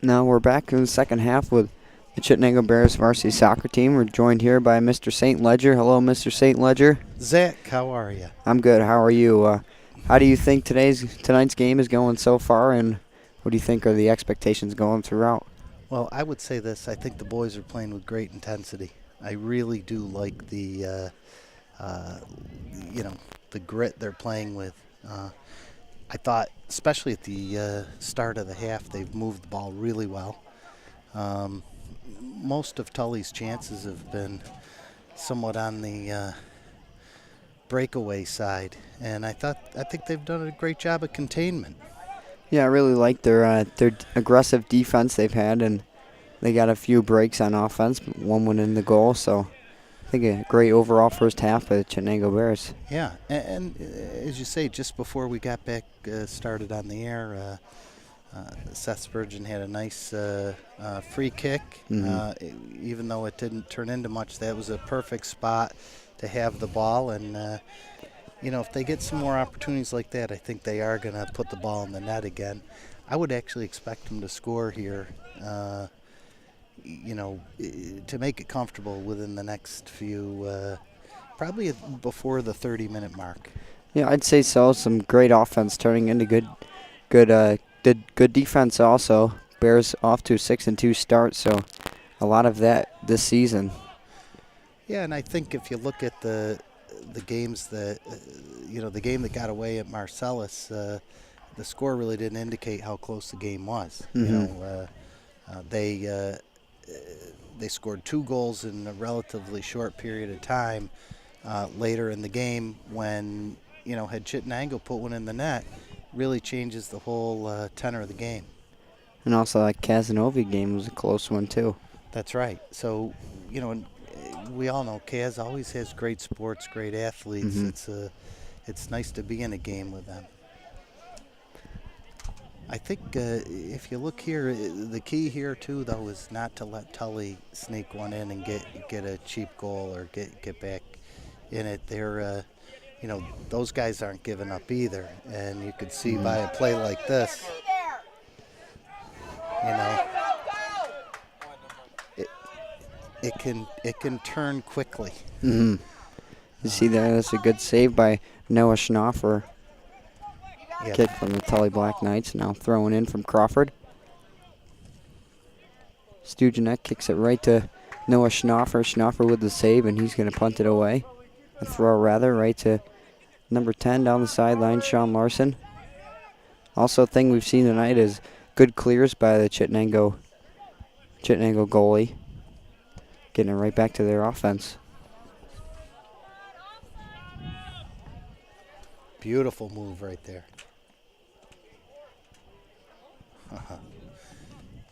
Now we're back in the second half with the Chittenango Bears varsity soccer team. We're joined here by Mr. St. Ledger. Hello, Mr. St. Ledger. Zach, how are you? I'm good. How are you? How do you think tonight's game is going so far, and what do you think are the expectations going throughout? Well, I would say this. I think the boys are playing with great intensity. I really do like the, the grit they're playing with. I thought, especially at the start of the half, they've moved the ball really well. Most of Tully's chances have been somewhat on the breakaway side, and I think they've done a great job of containment. Yeah, I really like their aggressive defense they've had, and they got a few breaks on offense. One went in the goal, so I think a great overall first half by the Chittenango Bears. Yeah, and as you say, just before we got back started on the air, Seth Spurgeon had a nice free kick. Even though it didn't turn into much, that was a perfect spot to have the ball. And, if they get some more opportunities like that, I think they are going to put the ball in the net again. I would actually expect them to score here, to make it comfortable within the next few, probably before the 30-minute mark. Yeah, I'd say so. Some great offense turning into good defense also. Bears off to a 6-2 start, so a lot of that this season. Yeah, and I think if you look at the games that, the game that got away at Marcellus, the score really didn't indicate how close the game was. They scored 2 goals in a relatively short period of time later in the game when, had Chittenango put one in the net, really changes the whole tenor of the game. And also that Casanova game was a close one too. That's right. So, and we all know Kaz always has great sports, great athletes. It's nice to be in a game with them. I think if you look here, the key here too, though, is not to let Tully sneak one in and get a cheap goal or get back in it. They're, those guys aren't giving up either, and you could see by a play like this, it can turn quickly. You see that's a good save by Noah Schnoffer. Yep. Kick from the Tully Black Knights, now thrown in from Crawford. Stujanek kicks it right to Noah Schnoffer. Schnoffer with the save, and he's going to punt it away. A throw, rather, right to number 10 down the sideline, Sean Larson. Also, a thing we've seen tonight is good clears by the Chittenango goalie. Getting it right back to their offense. Beautiful move right there.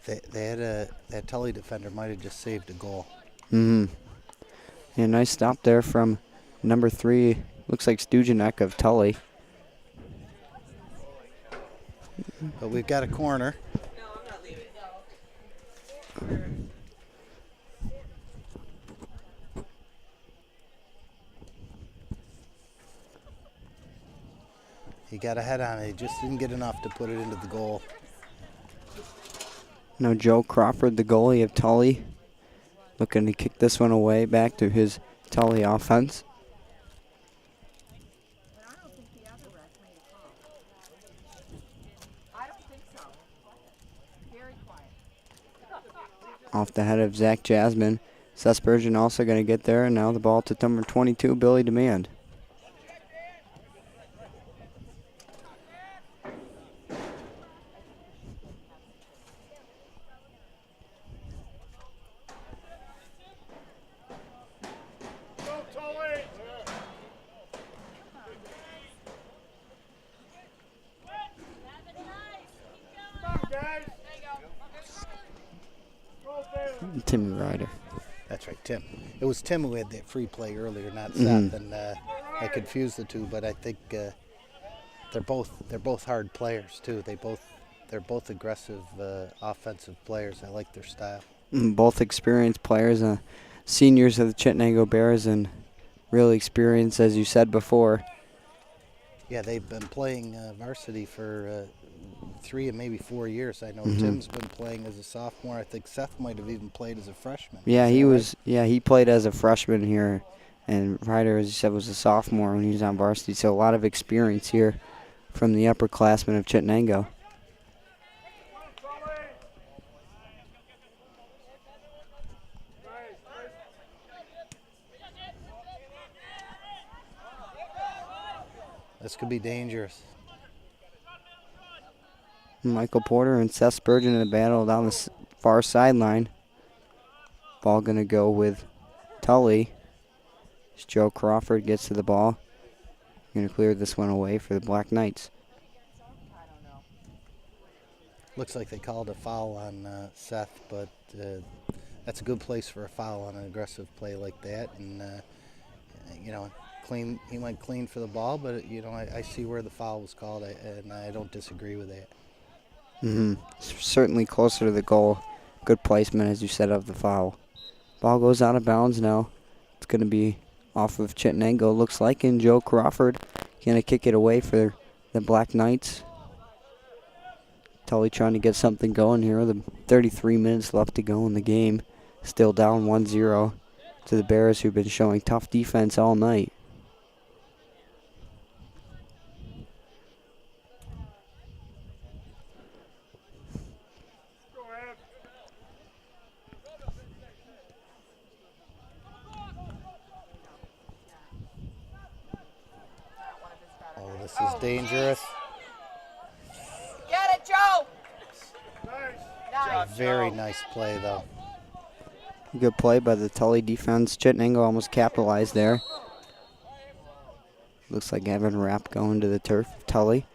That Tully defender might have just saved a goal. Yeah, nice stop there from number 3. Looks like Stujanek of Tully. But we've got a corner. He got a head on it. He just didn't get enough to put it into the goal. Now Joe Crawford, the goalie of Tully, looking to kick this one away back to his Tully offense. Off the head of Zach Jasmine. Seth Spurgeon also going to get there, and now the ball to number 22, Billy Demand. Timmy Ryder. That's right, Tim. It was Tim who had that free play earlier, not Seth, and I confused the two, but I think they're both hard players too. They're both aggressive offensive players. I like their style. Both experienced players, seniors of the Chittenango Bears, and really experienced, as you said before. Yeah, they've been playing varsity for 3 and maybe 4 years. I know Mm-hmm. Tim's been playing as a sophomore. I think Seth might have even played as a freshman. Yeah, Is that right? Yeah, he played as a freshman here, and Ryder, as you said, was a sophomore when he was on varsity. So a lot of experience here from the upperclassmen of Chittenango. This could be dangerous. Michael Porter and Seth Spurgeon in a battle down the far sideline. Ball going to go with Tully. As Joe Crawford gets to the ball. Going to clear this one away for the Black Knights. Looks like they called a foul on Seth, but that's a good place for a foul on an aggressive play like that. And, clean. He went clean for the ball, but, I see where the foul was called, and I don't disagree with that. Mm-hmm. Certainly closer to the goal. Good placement, as you said, of the foul. Ball goes out of bounds now. It's going to be off of Chittenango, looks like, and Joe Crawford going to kick it away for the Black Knights. Tully trying to get something going here. The 33 minutes left to go in the game. Still down 1-0 to the Bears, who've been showing tough defense all night. Oh, this is dangerous. Get it, Joe! A very nice play, though. Good play by the Tully defense. Chittenango almost capitalized there. Looks like Evan Rapp going to the turf of Tully.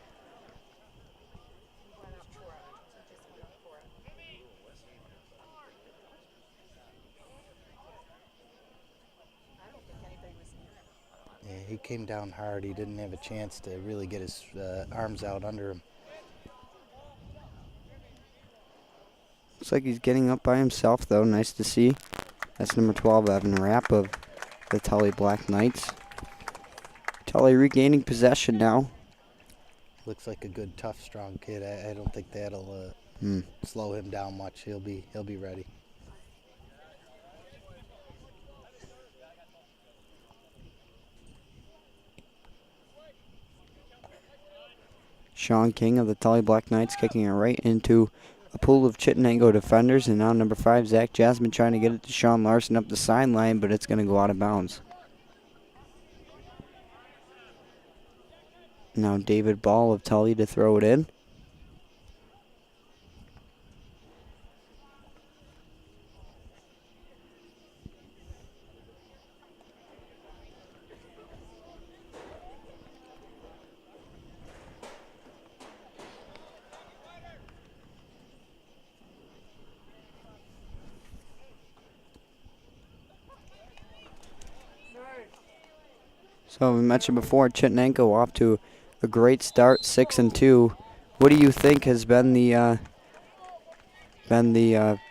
Yeah, he came down hard. He didn't have a chance to really get his arms out under him. Looks like he's getting up by himself, though. Nice to see. That's number 12, Evan Rapp of the Tully Black Knights. Tully regaining possession now. Looks like a good, tough, strong kid. I don't think that'll slow him down much. He'll be ready. Sean King of the Tully Black Knights kicking it right into a pool of Chittenango defenders, and now number 5, Zach Jasmine, trying to get it to Sean Larson up the sideline, but it's going to go out of bounds. Now David Ball of Tully to throw it in. So we mentioned before, Chittenango off to a great start, 6-2. What do you think has been the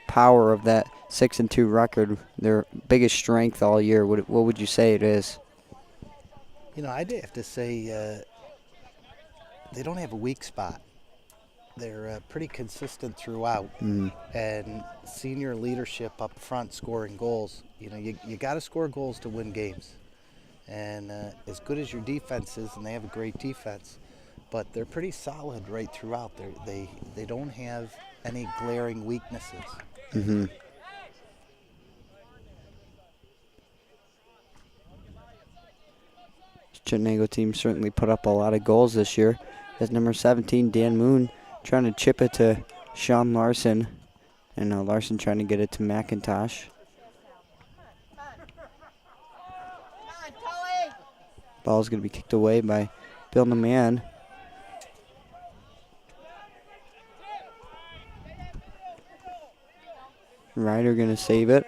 power of that 6-2 record? Their biggest strength all year. What would you say it is? I'd have to say they don't have a weak spot. They're pretty consistent throughout, and senior leadership up front scoring goals. You got to score goals to win games. And as good as your defense is, and they have a great defense, but they're pretty solid right throughout. They don't have any glaring weaknesses. Mm-hmm. Chittenango team certainly put up a lot of goals this year. As number 17, Dan Moon, trying to chip it to Sean Larson, and Larson trying to get it to McIntosh. Ball's going to be kicked away by Bill Naman. Ryder going to save it.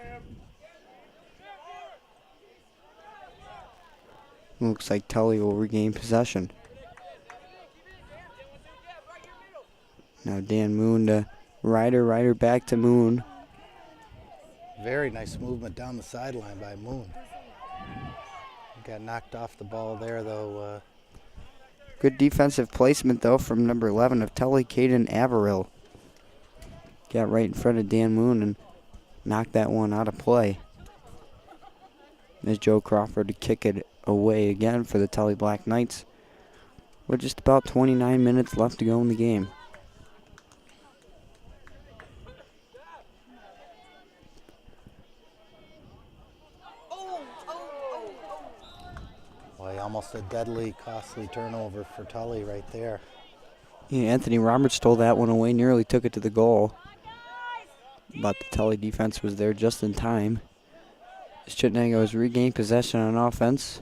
Looks like Tully will regain possession. Now Dan Moon to Ryder. Ryder back to Moon. Very nice movement down the sideline by Moon. Got knocked off the ball there, though. Good defensive placement, though, from number 11 of Tully, Caden Averill. Got right in front of Dan Moon and knocked that one out of play. As Joe Crawford to kick it away again for the Tully Black Knights. With just about 29 minutes left to go in the game. Boy, almost a deadly, costly turnover for Tully right there. Yeah, Anthony Roberts stole that one away, nearly took it to the goal. But the Tully defense was there just in time. As Chittenango has regained possession on offense.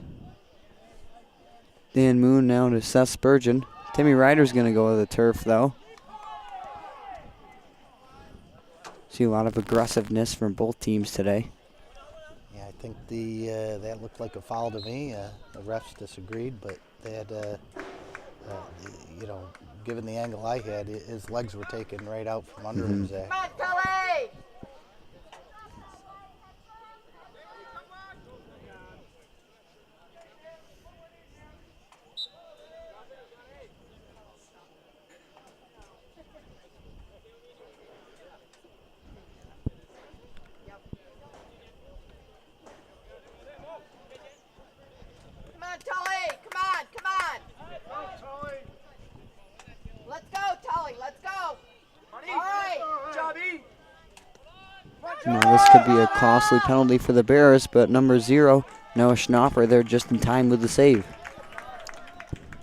Dan Moon now to Seth Spurgeon. Timmy Ryder's going to go to the turf, though. See a lot of aggressiveness from both teams today. Yeah, I think that looked like a foul to me. The refs disagreed, but they had, given the angle I had, his legs were taken right out from under him, Zach. Come on, Tully! Come on, Tully! Come on, come on! Let's go, Tully, let's go! All right! Now this could be a costly penalty for the Bears, but number 0, Noah Schnoffer, there just in time with the save.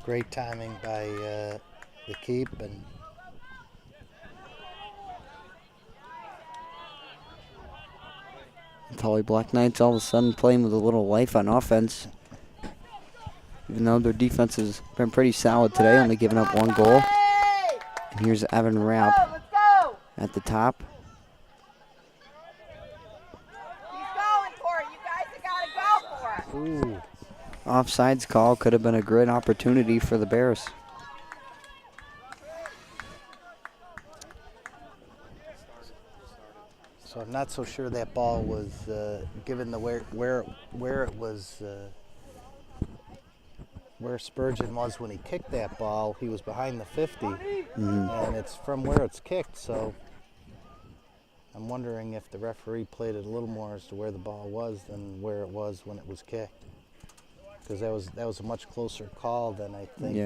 Great timing by the keep, and Tully Black Knights all of a sudden playing with a little life on offense. Even though their defense has been pretty solid today, only giving up 1 goal. And here's Evan Rapp Let's go! at the top. He's going for it. You guys have got to go for it. ooh, Offsides call could have been a great opportunity for the Bears. so I'm not so sure that ball was given the where it was. Where Spurgeon was when he kicked that ball, he was behind the 50, and it's from where it's kicked, so I'm wondering if the referee played it a little more as to where the ball was than where it was when it was kicked, because that was a much closer call than I think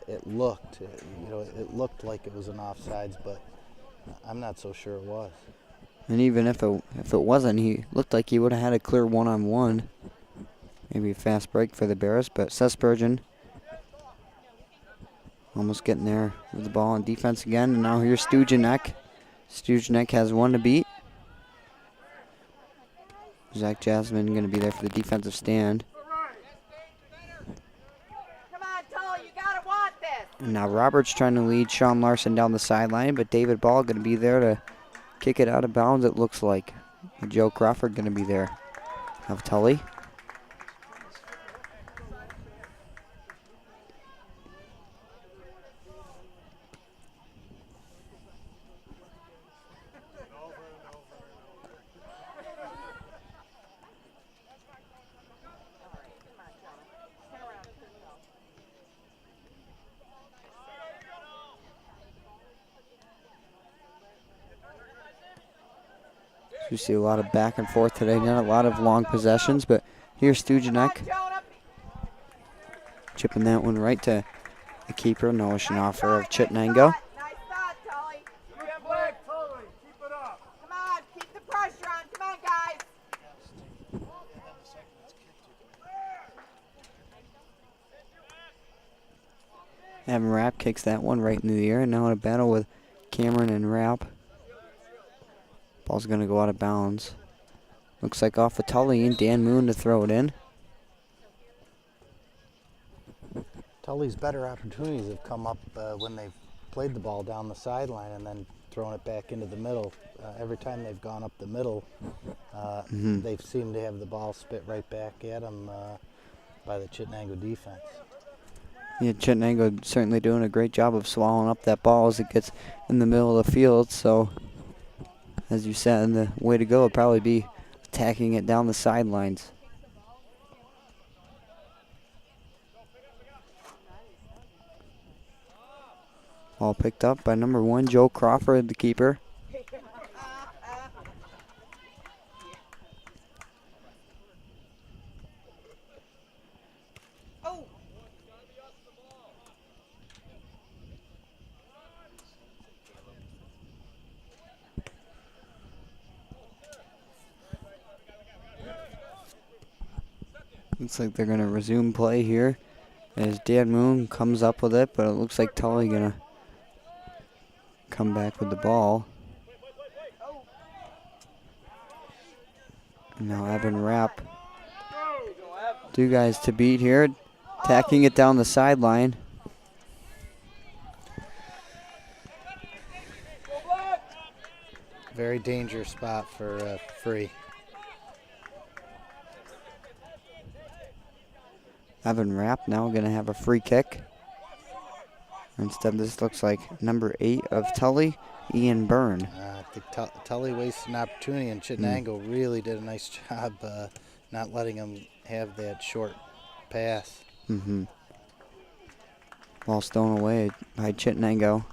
it looked. It looked like it was an offsides, but I'm not so sure it was. And even if it wasn't, he looked like he would have had a clear one-on-one. Maybe a fast break for the Bears, but Seth Spurgeon almost getting there with the ball on defense again. And now here's Stujanek. Stujanek has 1 to beat. Zach Jasmine going to be there for the defensive stand. Come on, Tully, you got to want this. And now Roberts trying to lead Sean Larson down the sideline, but David Ball going to be there to kick it out of bounds, it looks like. And Joe Crawford going to be there of Tully. We see a lot of back and forth today, not a lot of long possessions, but here's Stujanek chipping that one right to the keeper, Noah Schnoffer of Chittenango. Nice thought, Tully. Good work, Tully. Keep it up. Come on, keep the pressure on. Come on, guys. Evan Rapp kicks that one right into the air, and now in a battle with Cameron and Rapp. Ball's going to go out of bounds. Looks like off of Tully and Dan Moon to throw it in. Tully's better opportunities have come up when they've played the ball down the sideline and then thrown it back into the middle. Every time they've gone up the middle, they've seemed to have the ball spit right back at them by the Chittenango defense. Yeah, Chittenango certainly doing a great job of swallowing up that ball as it gets in the middle of the field. So, as you said, the way to go would probably be attacking it down the sidelines. Ball picked up by number 1, Joe Crawford, the keeper. Oh. Looks like they're going to resume play here as Dan Moon comes up with it, but it looks like Tully going to come back with the ball. And now Evan Rapp. 2 guys to beat here, attacking it down the sideline. Very dangerous spot for free. Evan Rapp now going to have a free kick. Instead, this looks like number 8 of Tully, Ian Byrne. I think Tully wasted an opportunity, and Chittenango really did a nice job not letting him have that short pass. Ball stolen away by Chittenango.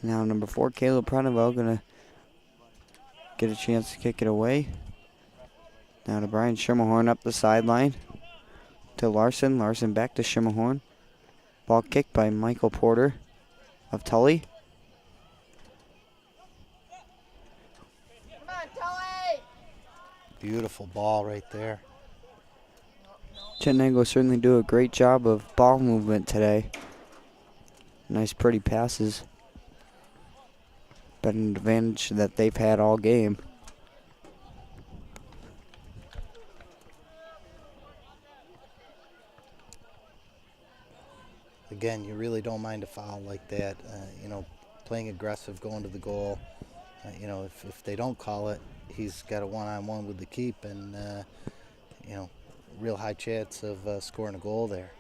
Now number 4, Caleb Pronovo, going to get a chance to kick it away. Now to Brian Schermerhorn up the sideline. To Larson. Larson back to Schermerhorn. Ball kicked by Michael Porter of Tully. Come on, Tully. Beautiful ball right there. Chittenango certainly do a great job of ball movement today. Nice pretty passes. Been an advantage that they've had all game. Again, you really don't mind a foul like that. Playing aggressive, going to the goal. If they don't call it, he's got a one-on-one with the keep, and real high chance of scoring a goal there.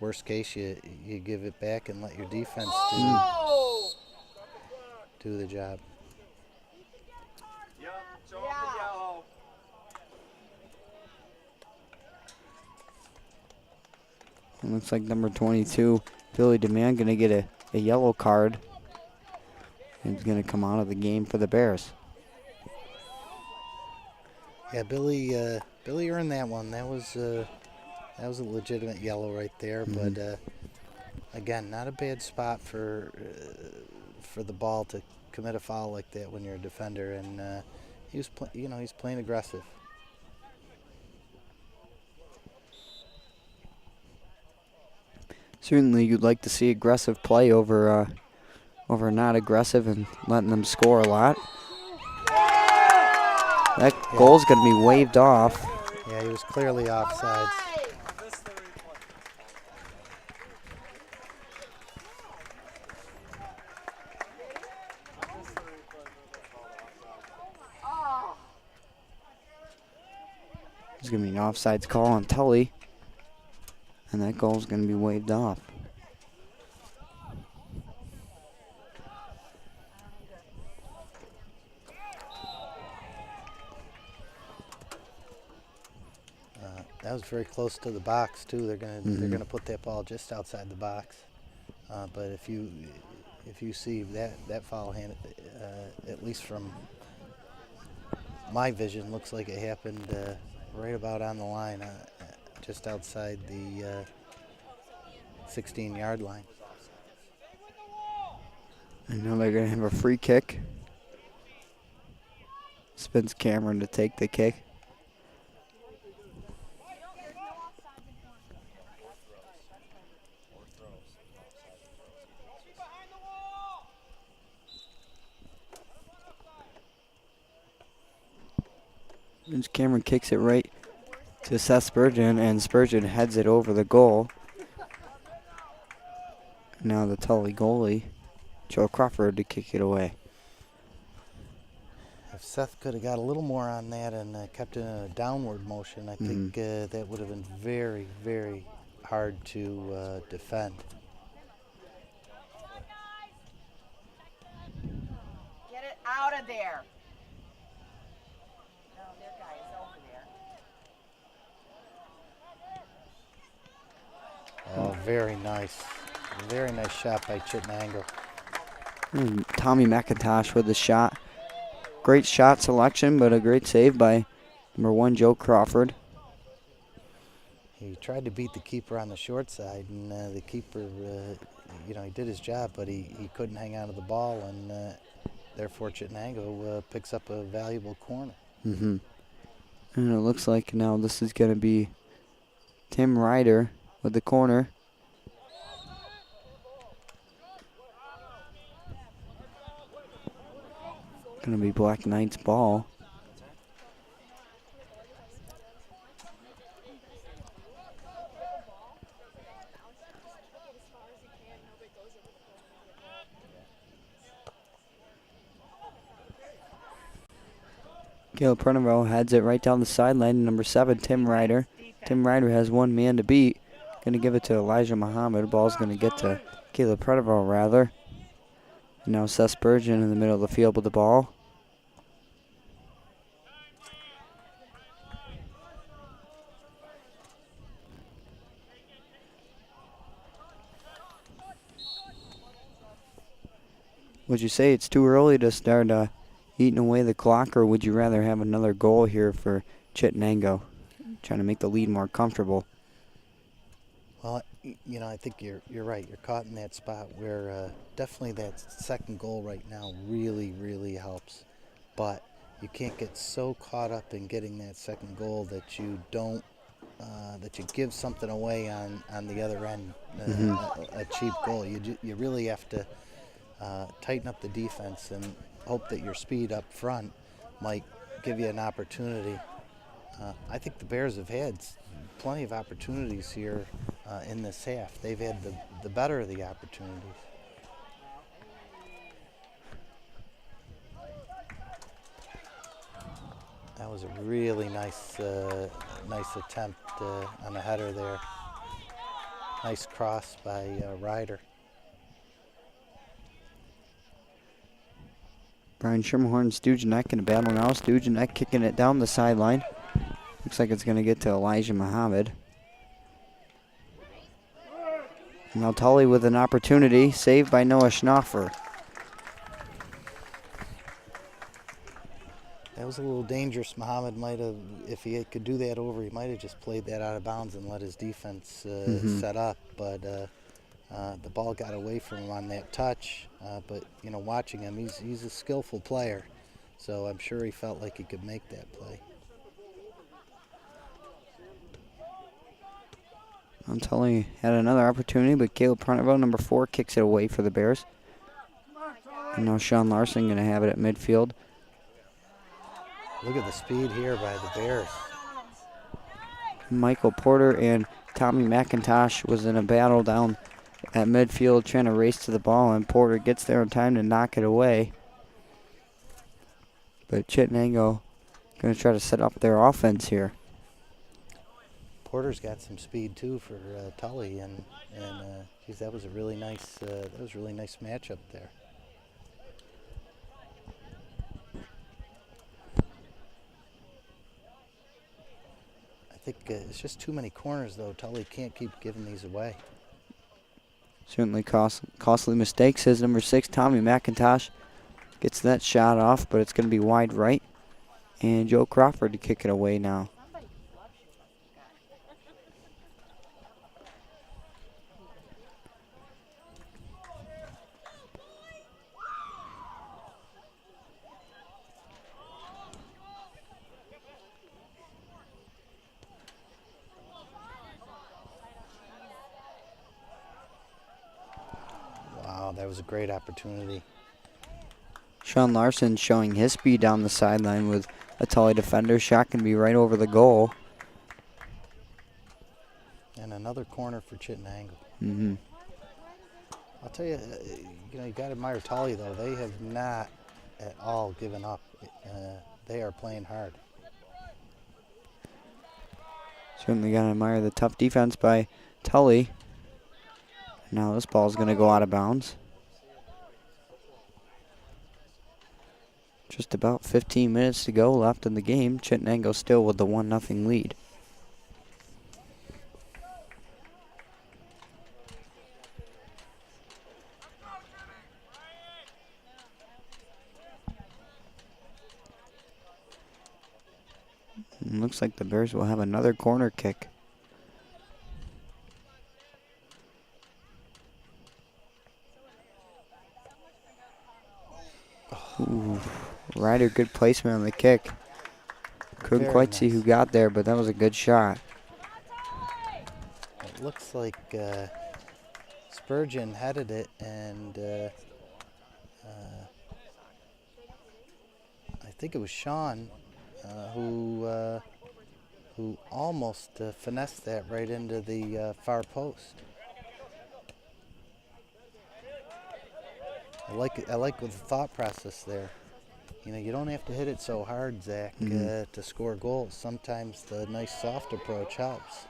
Worst case, you give it back and let your defense do the job. Yeah. It looks like number 22, Billy DeMann, going to get a yellow card. And he's going to come out of the game for the Bears. Yeah, Billy earned that one. That was a legitimate yellow right there. But again, not a bad spot for the ball to commit a foul like that when you're a defender. And he's playing aggressive. Certainly, you'd like to see aggressive play over not aggressive and letting them score a lot. That goal's going to be waved off. Yeah, he was clearly offside. There's going to be an offsides call on Tully. And that goal's going to be waved off. That was very close to the box too. They're gonna put that ball just outside the box. But if you see that foul hand, at least from my vision, looks like it happened right about on the line, just outside the 16-yard line. I know they're going to have a free kick. Spence Cameron to take the kick. Spence Cameron kicks it right to Seth Spurgeon, and Spurgeon heads it over the goal. Now the Tully goalie, Joe Crawford, to kick it away. if Seth could have got a little more on that and kept it in a downward motion, I think that would have been very, very hard to defend. Get it out of there. No, their guy is over there. Oh, very nice. Very nice shot by Chittenango. Tommy McIntosh with the shot. Great shot selection, but a great save by number 1, Joe Crawford. He tried to beat the keeper on the short side, and the keeper, he did his job, but he couldn't hang on to the ball, and therefore Chittenango picks up a valuable corner. And it looks like now this is going to be Tim Ryder with the corner. Going to be Black Knights' ball. Caleb Pruneville heads it right down the sideline. Number 7, Tim Ryder. Tim Ryder has one man to beat. Going to give it to Elijah Muhammad. Ball's going to get to Caleb Pruneville, rather. And now Seth Spurgeon in the middle of the field with the ball. Would you say it's too early to start eating away the clock, or would you rather have another goal here for Chittenango, trying to make the lead more comfortable? Well, I think you're right. You're caught in that spot where definitely that second goal right now really, really helps. But you can't get so caught up in getting that second goal that you don't, that you give something away on the other end, a cheap goal. You really have to tighten up the defense and hope that your speed up front might give you an opportunity. I think the Bears have had plenty of opportunities here in this half. They've had the better of the opportunities. That was a really nice attempt on the header there. Nice cross by Ryder. Brian Schermerhorn and Stugenek in a battle now. Stugenek kicking it down the sideline. Looks like it's going to get to Elijah Muhammad. Now Tully with an opportunity, saved by Noah Schnoffer. That was a little dangerous. Muhammad might have, if he could do that over, he might have just played that out of bounds and let his defense set up. But the ball got away from him on that touch. But watching him, he's a skillful player, so I'm sure he felt like he could make that play. Tully had another opportunity, but Caleb Pruneville, number 4, kicks it away for the Bears. And now Sean Larson going to have it at midfield. Look at the speed here by the Bears. Michael Porter and Tommy McIntosh was in a battle down at midfield trying to race to the ball, and Porter gets there in time to knock it away. But Chittenango going to try to set up their offense here. Porter's got some speed too for Tully, and geez, that was a really nice matchup there. I think it's just too many corners though. Tully can't keep giving these away. Certainly costly mistakes. His number 6, Tommy McIntosh, gets that shot off, but it's going to be wide right. And Joe Crawford to kick it away now. That was a great opportunity. Sean Larson showing his speed down the sideline with a Tully defender. Shot can be right over the goal. And another corner for Chittenango. Mm-hmm. I'll tell you, you got to admire Tully though. They have not at all given up. They are playing hard. Certainly got to admire the tough defense by Tully. Now this ball is going to go out of bounds. Just about 15 minutes to go left in the game. Chittenango still with the 1-0 lead. And looks like the Bears will have another corner kick. Ooh, Ryder, good placement on the kick. Couldn't Very quite see nice. who got there, but that was a good shot. It looks like Spurgeon headed it, and I think it was Sean who almost finessed that right into the far post. I like the thought process there. You know, you don't have to hit it so hard, Zach, to score goals. Sometimes the nice soft approach helps.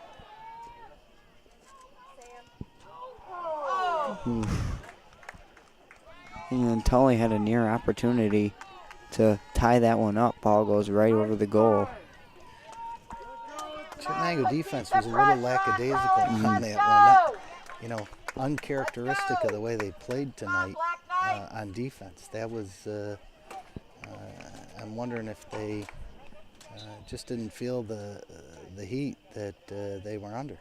And Tully had a near opportunity to tie that one up. Ball goes right over the goal. Chittenango defense was a little lackadaisical on that one. Not, you know, uncharacteristic of the way they played tonight on defense. That was, I'm wondering if they just didn't feel the heat that they were under.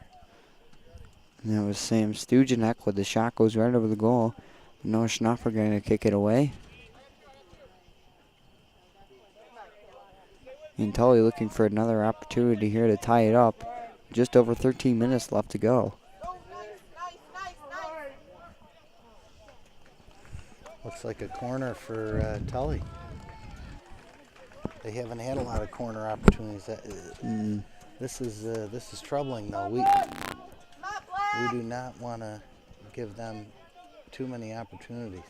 And that was Sam Stujanek with the shot goes right over the goal. Noah Schnapper going to kick it away. And Tully looking for another opportunity here to tie it up. Just over 13 minutes left to go. Looks like a corner for Tully. They haven't had a lot of corner opportunities. This is troubling though. We do not want to give them too many opportunities.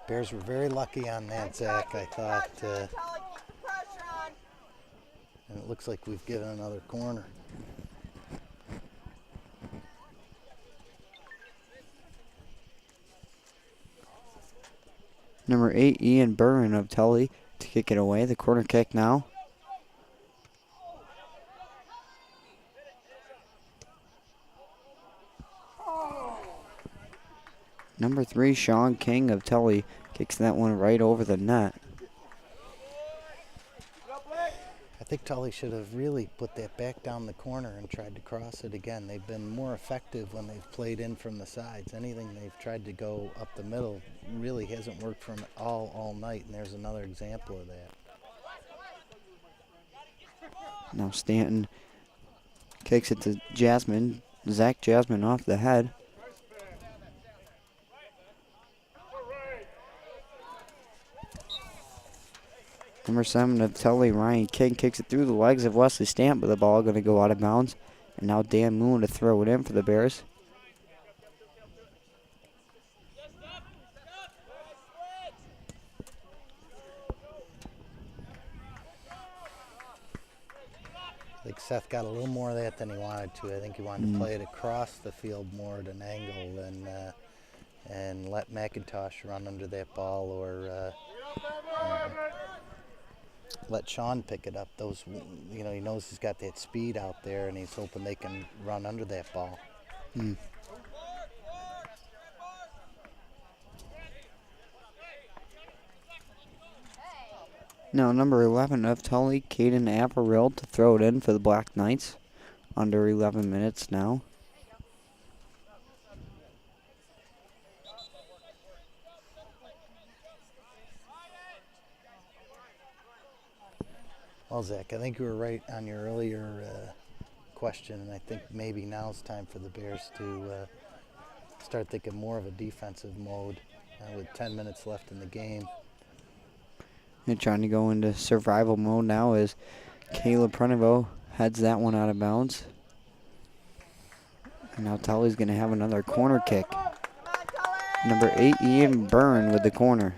Bears were very lucky on that, Zach. I thought, and it looks like we've given another corner. Number 8, Ian Burren of Tully to kick it away. The corner kick now. Number 3, Sean King of Tully kicks that one right over the net. I think Tully should have really put that back down the corner and tried to cross it again. They've been more effective when they've played in from the sides. Anything they've tried to go up the middle really hasn't worked for them all night, and there's another example of that. Now Stanton kicks it to Jasmine. Zach Jasmine off the head. Number 7 of Tully, Ryan King, kicks it through the legs of Wesley Stamp, but the ball going to go out of bounds. And now Dan Moon to throw it in for the Bears. I think Seth got a little more of that than he wanted to. I think he wanted to play it across the field more at an angle and let McIntosh run under that ball, or let Sean pick it up. Those, you know, he knows he's got that speed out there, and he's hoping they can run under that ball. Now number 11 of Tully, Caden Averill to throw it in for the Black Knights. Under 11 minutes now. Well, Zach, I think you were right on your earlier question, and I think maybe now's time for the Bears to start thinking more of a defensive mode with 10 minutes left in the game. They're trying to go into survival mode now as Caleb Prunivo heads that one out of bounds. And now Tully's going to have another corner kick. Number 8, Ian Byrne with the corner.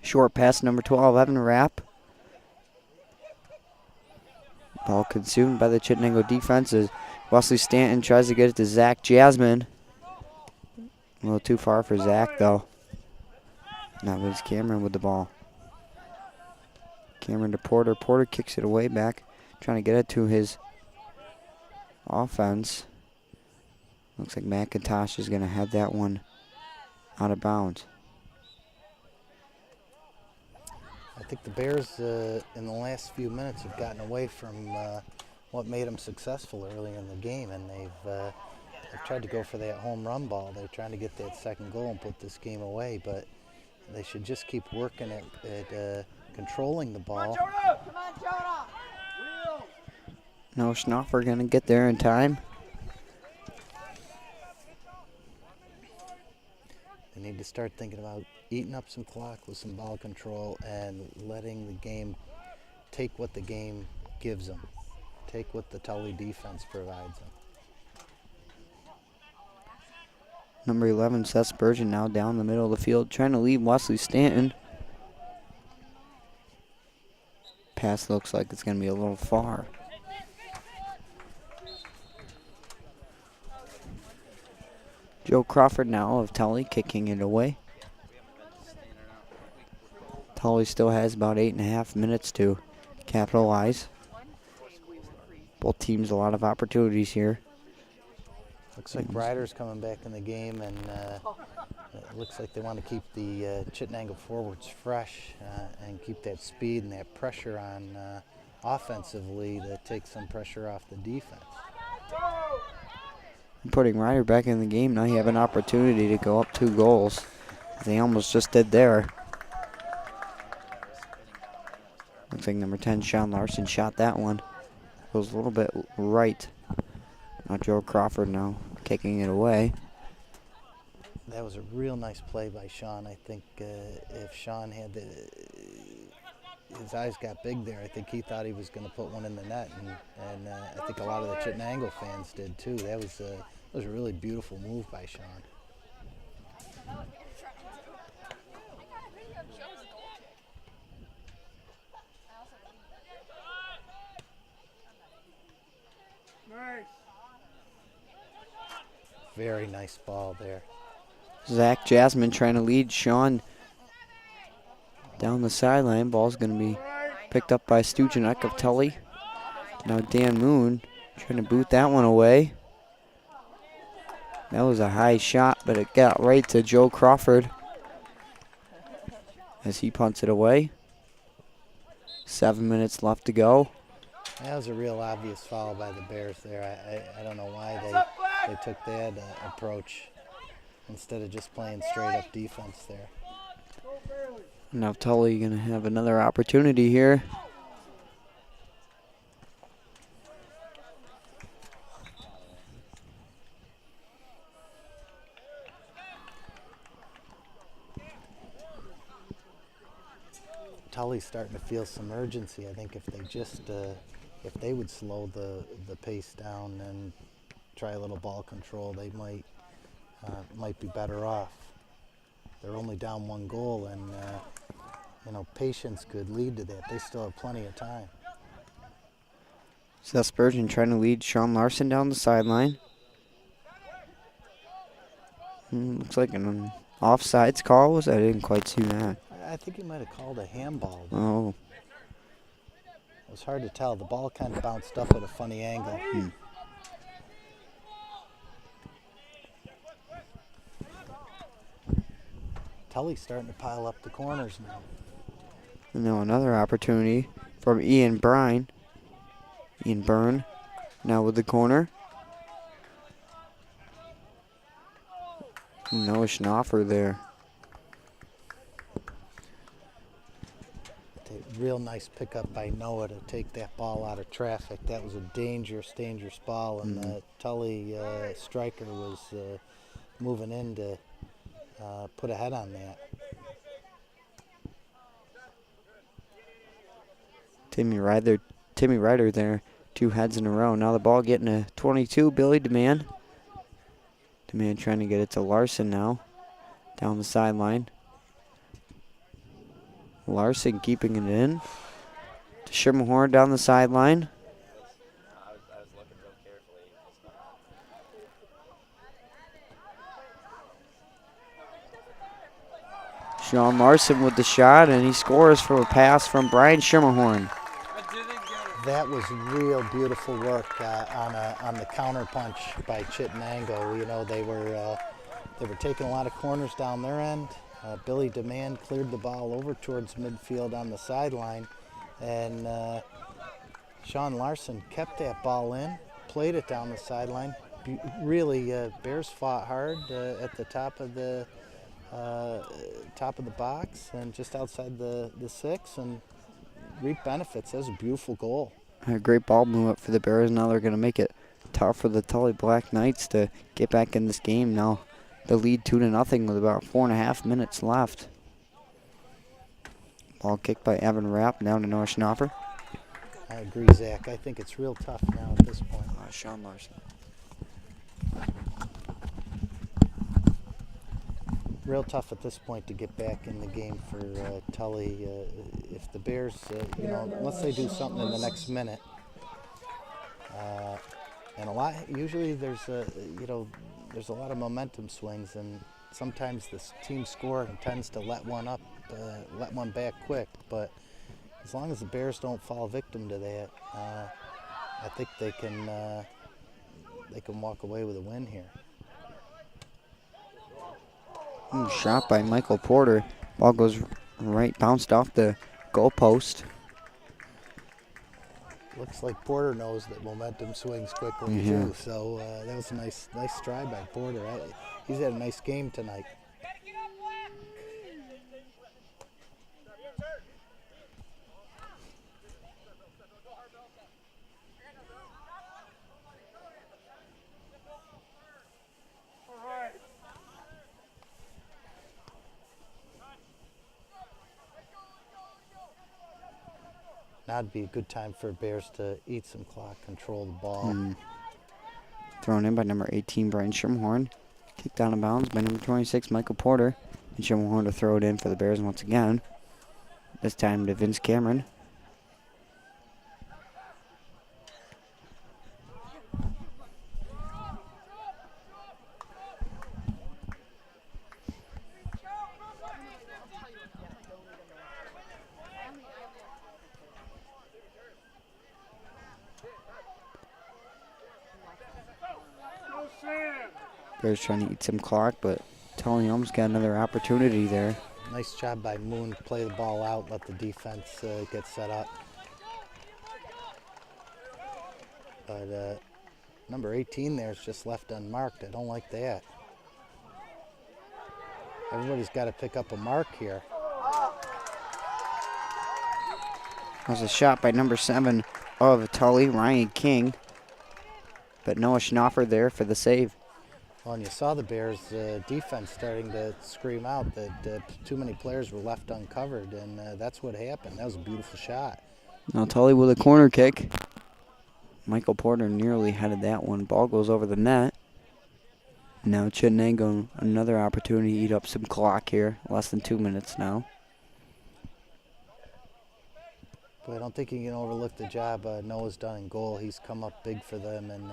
Short pass, number 12, Evan Rapp. Ball consumed by the Chittenango defense as Wesley Stanton tries to get it to Zach Jasmine. A little too far for Zach, though. Now it's Cameron with the ball. Cameron to Porter. Porter kicks it away back, trying to get it to his offense. Looks like McIntosh is going to have that one out of bounds. I think the Bears in the last few minutes have gotten away from what made them successful early in the game, and they've tried to go for that home run ball. They're trying to get that second goal and put this game away, but they should just keep working at controlling the ball. Come on, Jonah! No Schnoffer going to get there in time. They need to start thinking about eating up some clock with some ball control and letting the game take what the game gives them. Take what the Tully defense provides them. Number 11, Seth Spurgeon, now down the middle of the field, trying to lead Wesley Stanton. Pass looks like it's going to be a little far. Joe Crawford now of Tully kicking it away. Tully still has about 8.5 minutes to capitalize. Both teams a lot of opportunities here. Looks like Ryder's coming back in the game, and it looks like they want to keep the Chittenango forwards fresh and keep that speed and that pressure on offensively to take some pressure off the defense. Putting Ryder back in the game, now you have an opportunity to go up 2 goals. They almost just did there. Looks like number 10, Sean Larson, shot that one. Goes a little bit right. Now Joe Crawford now kicking it away. That was a real nice play by Sean. I think if Sean had his eyes got big there, I think he thought he was going to put one in the net, and I think a lot of the Chittenango fans did too. That was a really beautiful move by Sean. Very nice ball there. Zach Jasmine trying to lead Sean down the sideline. Ball's going to be picked up by Stujanek of Tully. Now Dan Moon trying to boot that one away. That was a high shot, but it got right to Joe Crawford as he punts it away. 7 minutes left to go. That was a real obvious foul by the Bears there. I don't know why they took that approach instead of just playing straight up defense there. Now Tully going to have another opportunity here. Tully's starting to feel some urgency. I think if they just if they would slow the pace down and try a little ball control, they might be better off. They're only down 1 goal, and patience could lead to that. They still have plenty of time. Seth Spurgeon trying to lead Sean Larson down the sideline. Looks like an offsides call. Was I didn't quite see that. I think he might have called a handball. Oh. It was hard to tell. The ball kind of bounced up at a funny angle. Tully's starting to pile up the corners now. And now another opportunity from Ian Byrne. Ian Byrne now with the corner. Noah Schnoffer there. Real nice pickup by Noah to take that ball out of traffic. That was a dangerous ball, and the Tully striker was moving in to put a head on that. Timmy Ryder there, 2 heads in a row. Now the ball getting a 22, Billy DeMann. DeMann trying to get it to Larson now, down the sideline. Larson keeping it in. To Schermerhorn down the sideline. Sean Larson with the shot, and he scores from a pass from Brian Schermerhorn. That was real beautiful work on the counter punch by Chittenango. You know, they were taking a lot of corners down their end. Billy DeMann cleared the ball over towards midfield on the sideline, and Sean Larson kept that ball in, played it down the sideline. Really, Bears fought hard at the top of the box and just outside the 6, and reap benefits. That was a beautiful goal. A great ball movement for the Bears. Now they're going to make it tough for the Tully Black Knights to get back in this game. Now the lead 2-0 with about 4.5 minutes left. Ball kicked by Evan Rapp down to Noah Schnapper. I agree, Zach. I think it's real tough now at this point. Sean Larson. Real tough at this point to get back in the game for Tully. If the Bears, unless they do something in the next minute, and usually there's a lot of momentum swings, and sometimes this team scoring tends to let one back quick. But as long as the Bears don't fall victim to that, I think they can walk away with a win here. Shot by Michael Porter. Ball goes right, bounced off the goal post. Looks like Porter knows that momentum swings quickly too. So that was a nice stride by Porter. He's had a nice game tonight. Now would be a good time for Bears to eat some clock, control the ball. Thrown in by number 18, Brian Schermerhorn. Kicked out of bounds by number 26, Michael Porter. And Schermerhorn to throw it in for the Bears once again. This time to Vince Cameron. Bears trying to eat some clock, but Tully almost got another opportunity there. Nice job by Moon to play the ball out, let the defense get set up. But number 18 there is just left unmarked. I don't like that. Everybody's got to pick up a mark here. That was a shot by number 7 of Tully, Ryan King. But Noah Schnapper there for the save. Well, and you saw the Bears' defense starting to scream out that too many players were left uncovered, and that's what happened. That was a beautiful shot. Now Tully with a corner kick. Michael Porter nearly headed that one. Ball goes over the net. Now Chittenango, another opportunity to eat up some clock here. Less than 2 minutes now. But I don't think you can overlook the job Noah's done in goal. He's come up big for them, and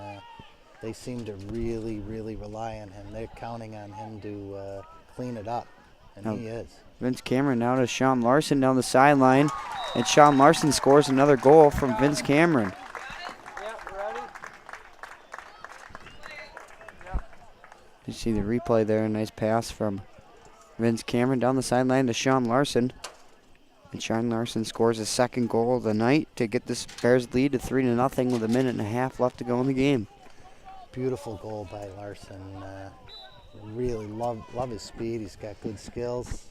they seem to really, really rely on him. They're counting on him to clean it up, and he is. Vince Cameron now to Sean Larson down the sideline, and Sean Larson scores another goal from Vince Cameron. You see the replay there, a nice pass from Vince Cameron down the sideline to Sean Larson. And Sean Larson scores his second goal of the night to get this Bears lead to 3-0 with 1.5 minutes left to go in the game. Beautiful goal by Larson. Really love his speed. He's got good skills,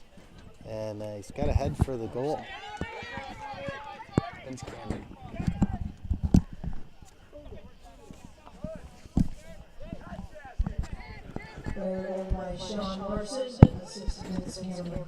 and he's got a head for the goal. Vince Cameron. Third by Sean Larson, 6 minutes Cameron.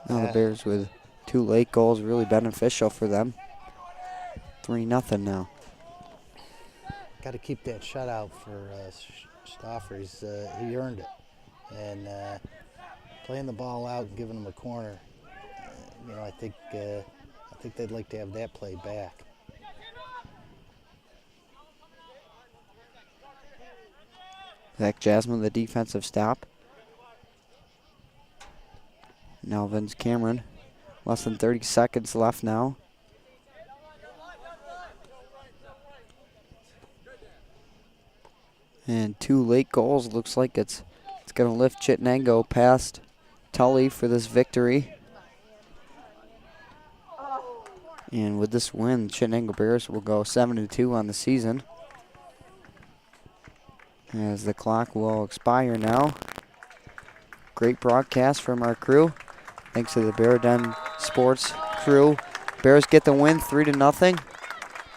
Now the Bears with 2 late goals, really beneficial for them. 3-0 now. Got to keep that shutout for Stauffer. He earned it. And playing the ball out and giving him a corner, I think they'd like to have that play back. Zach Jasmine, the defensive stop. Now Vince Cameron. Less than 30 seconds left now. And 2 late goals. Looks like it's going to lift Chittenango past Tully for this victory. And with this win, Chittenango Bears will go 7-2 on the season. As the clock will expire now. Great broadcast from our crew. Thanks to the Bear Den Sports crew. Bears get the win 3-0.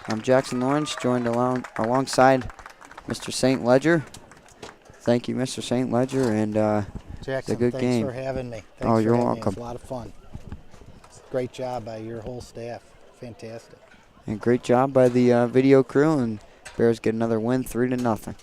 I'm Jackson Lawrence, joined alongside Mr. St. Ledger. Thank you, Mr. St. Ledger, and Jackson, it's a good thanks game. for having me. You're welcome. It's a lot of fun. Great job by your whole staff. Fantastic. And great job by the video crew, and Bears get another win 3-0.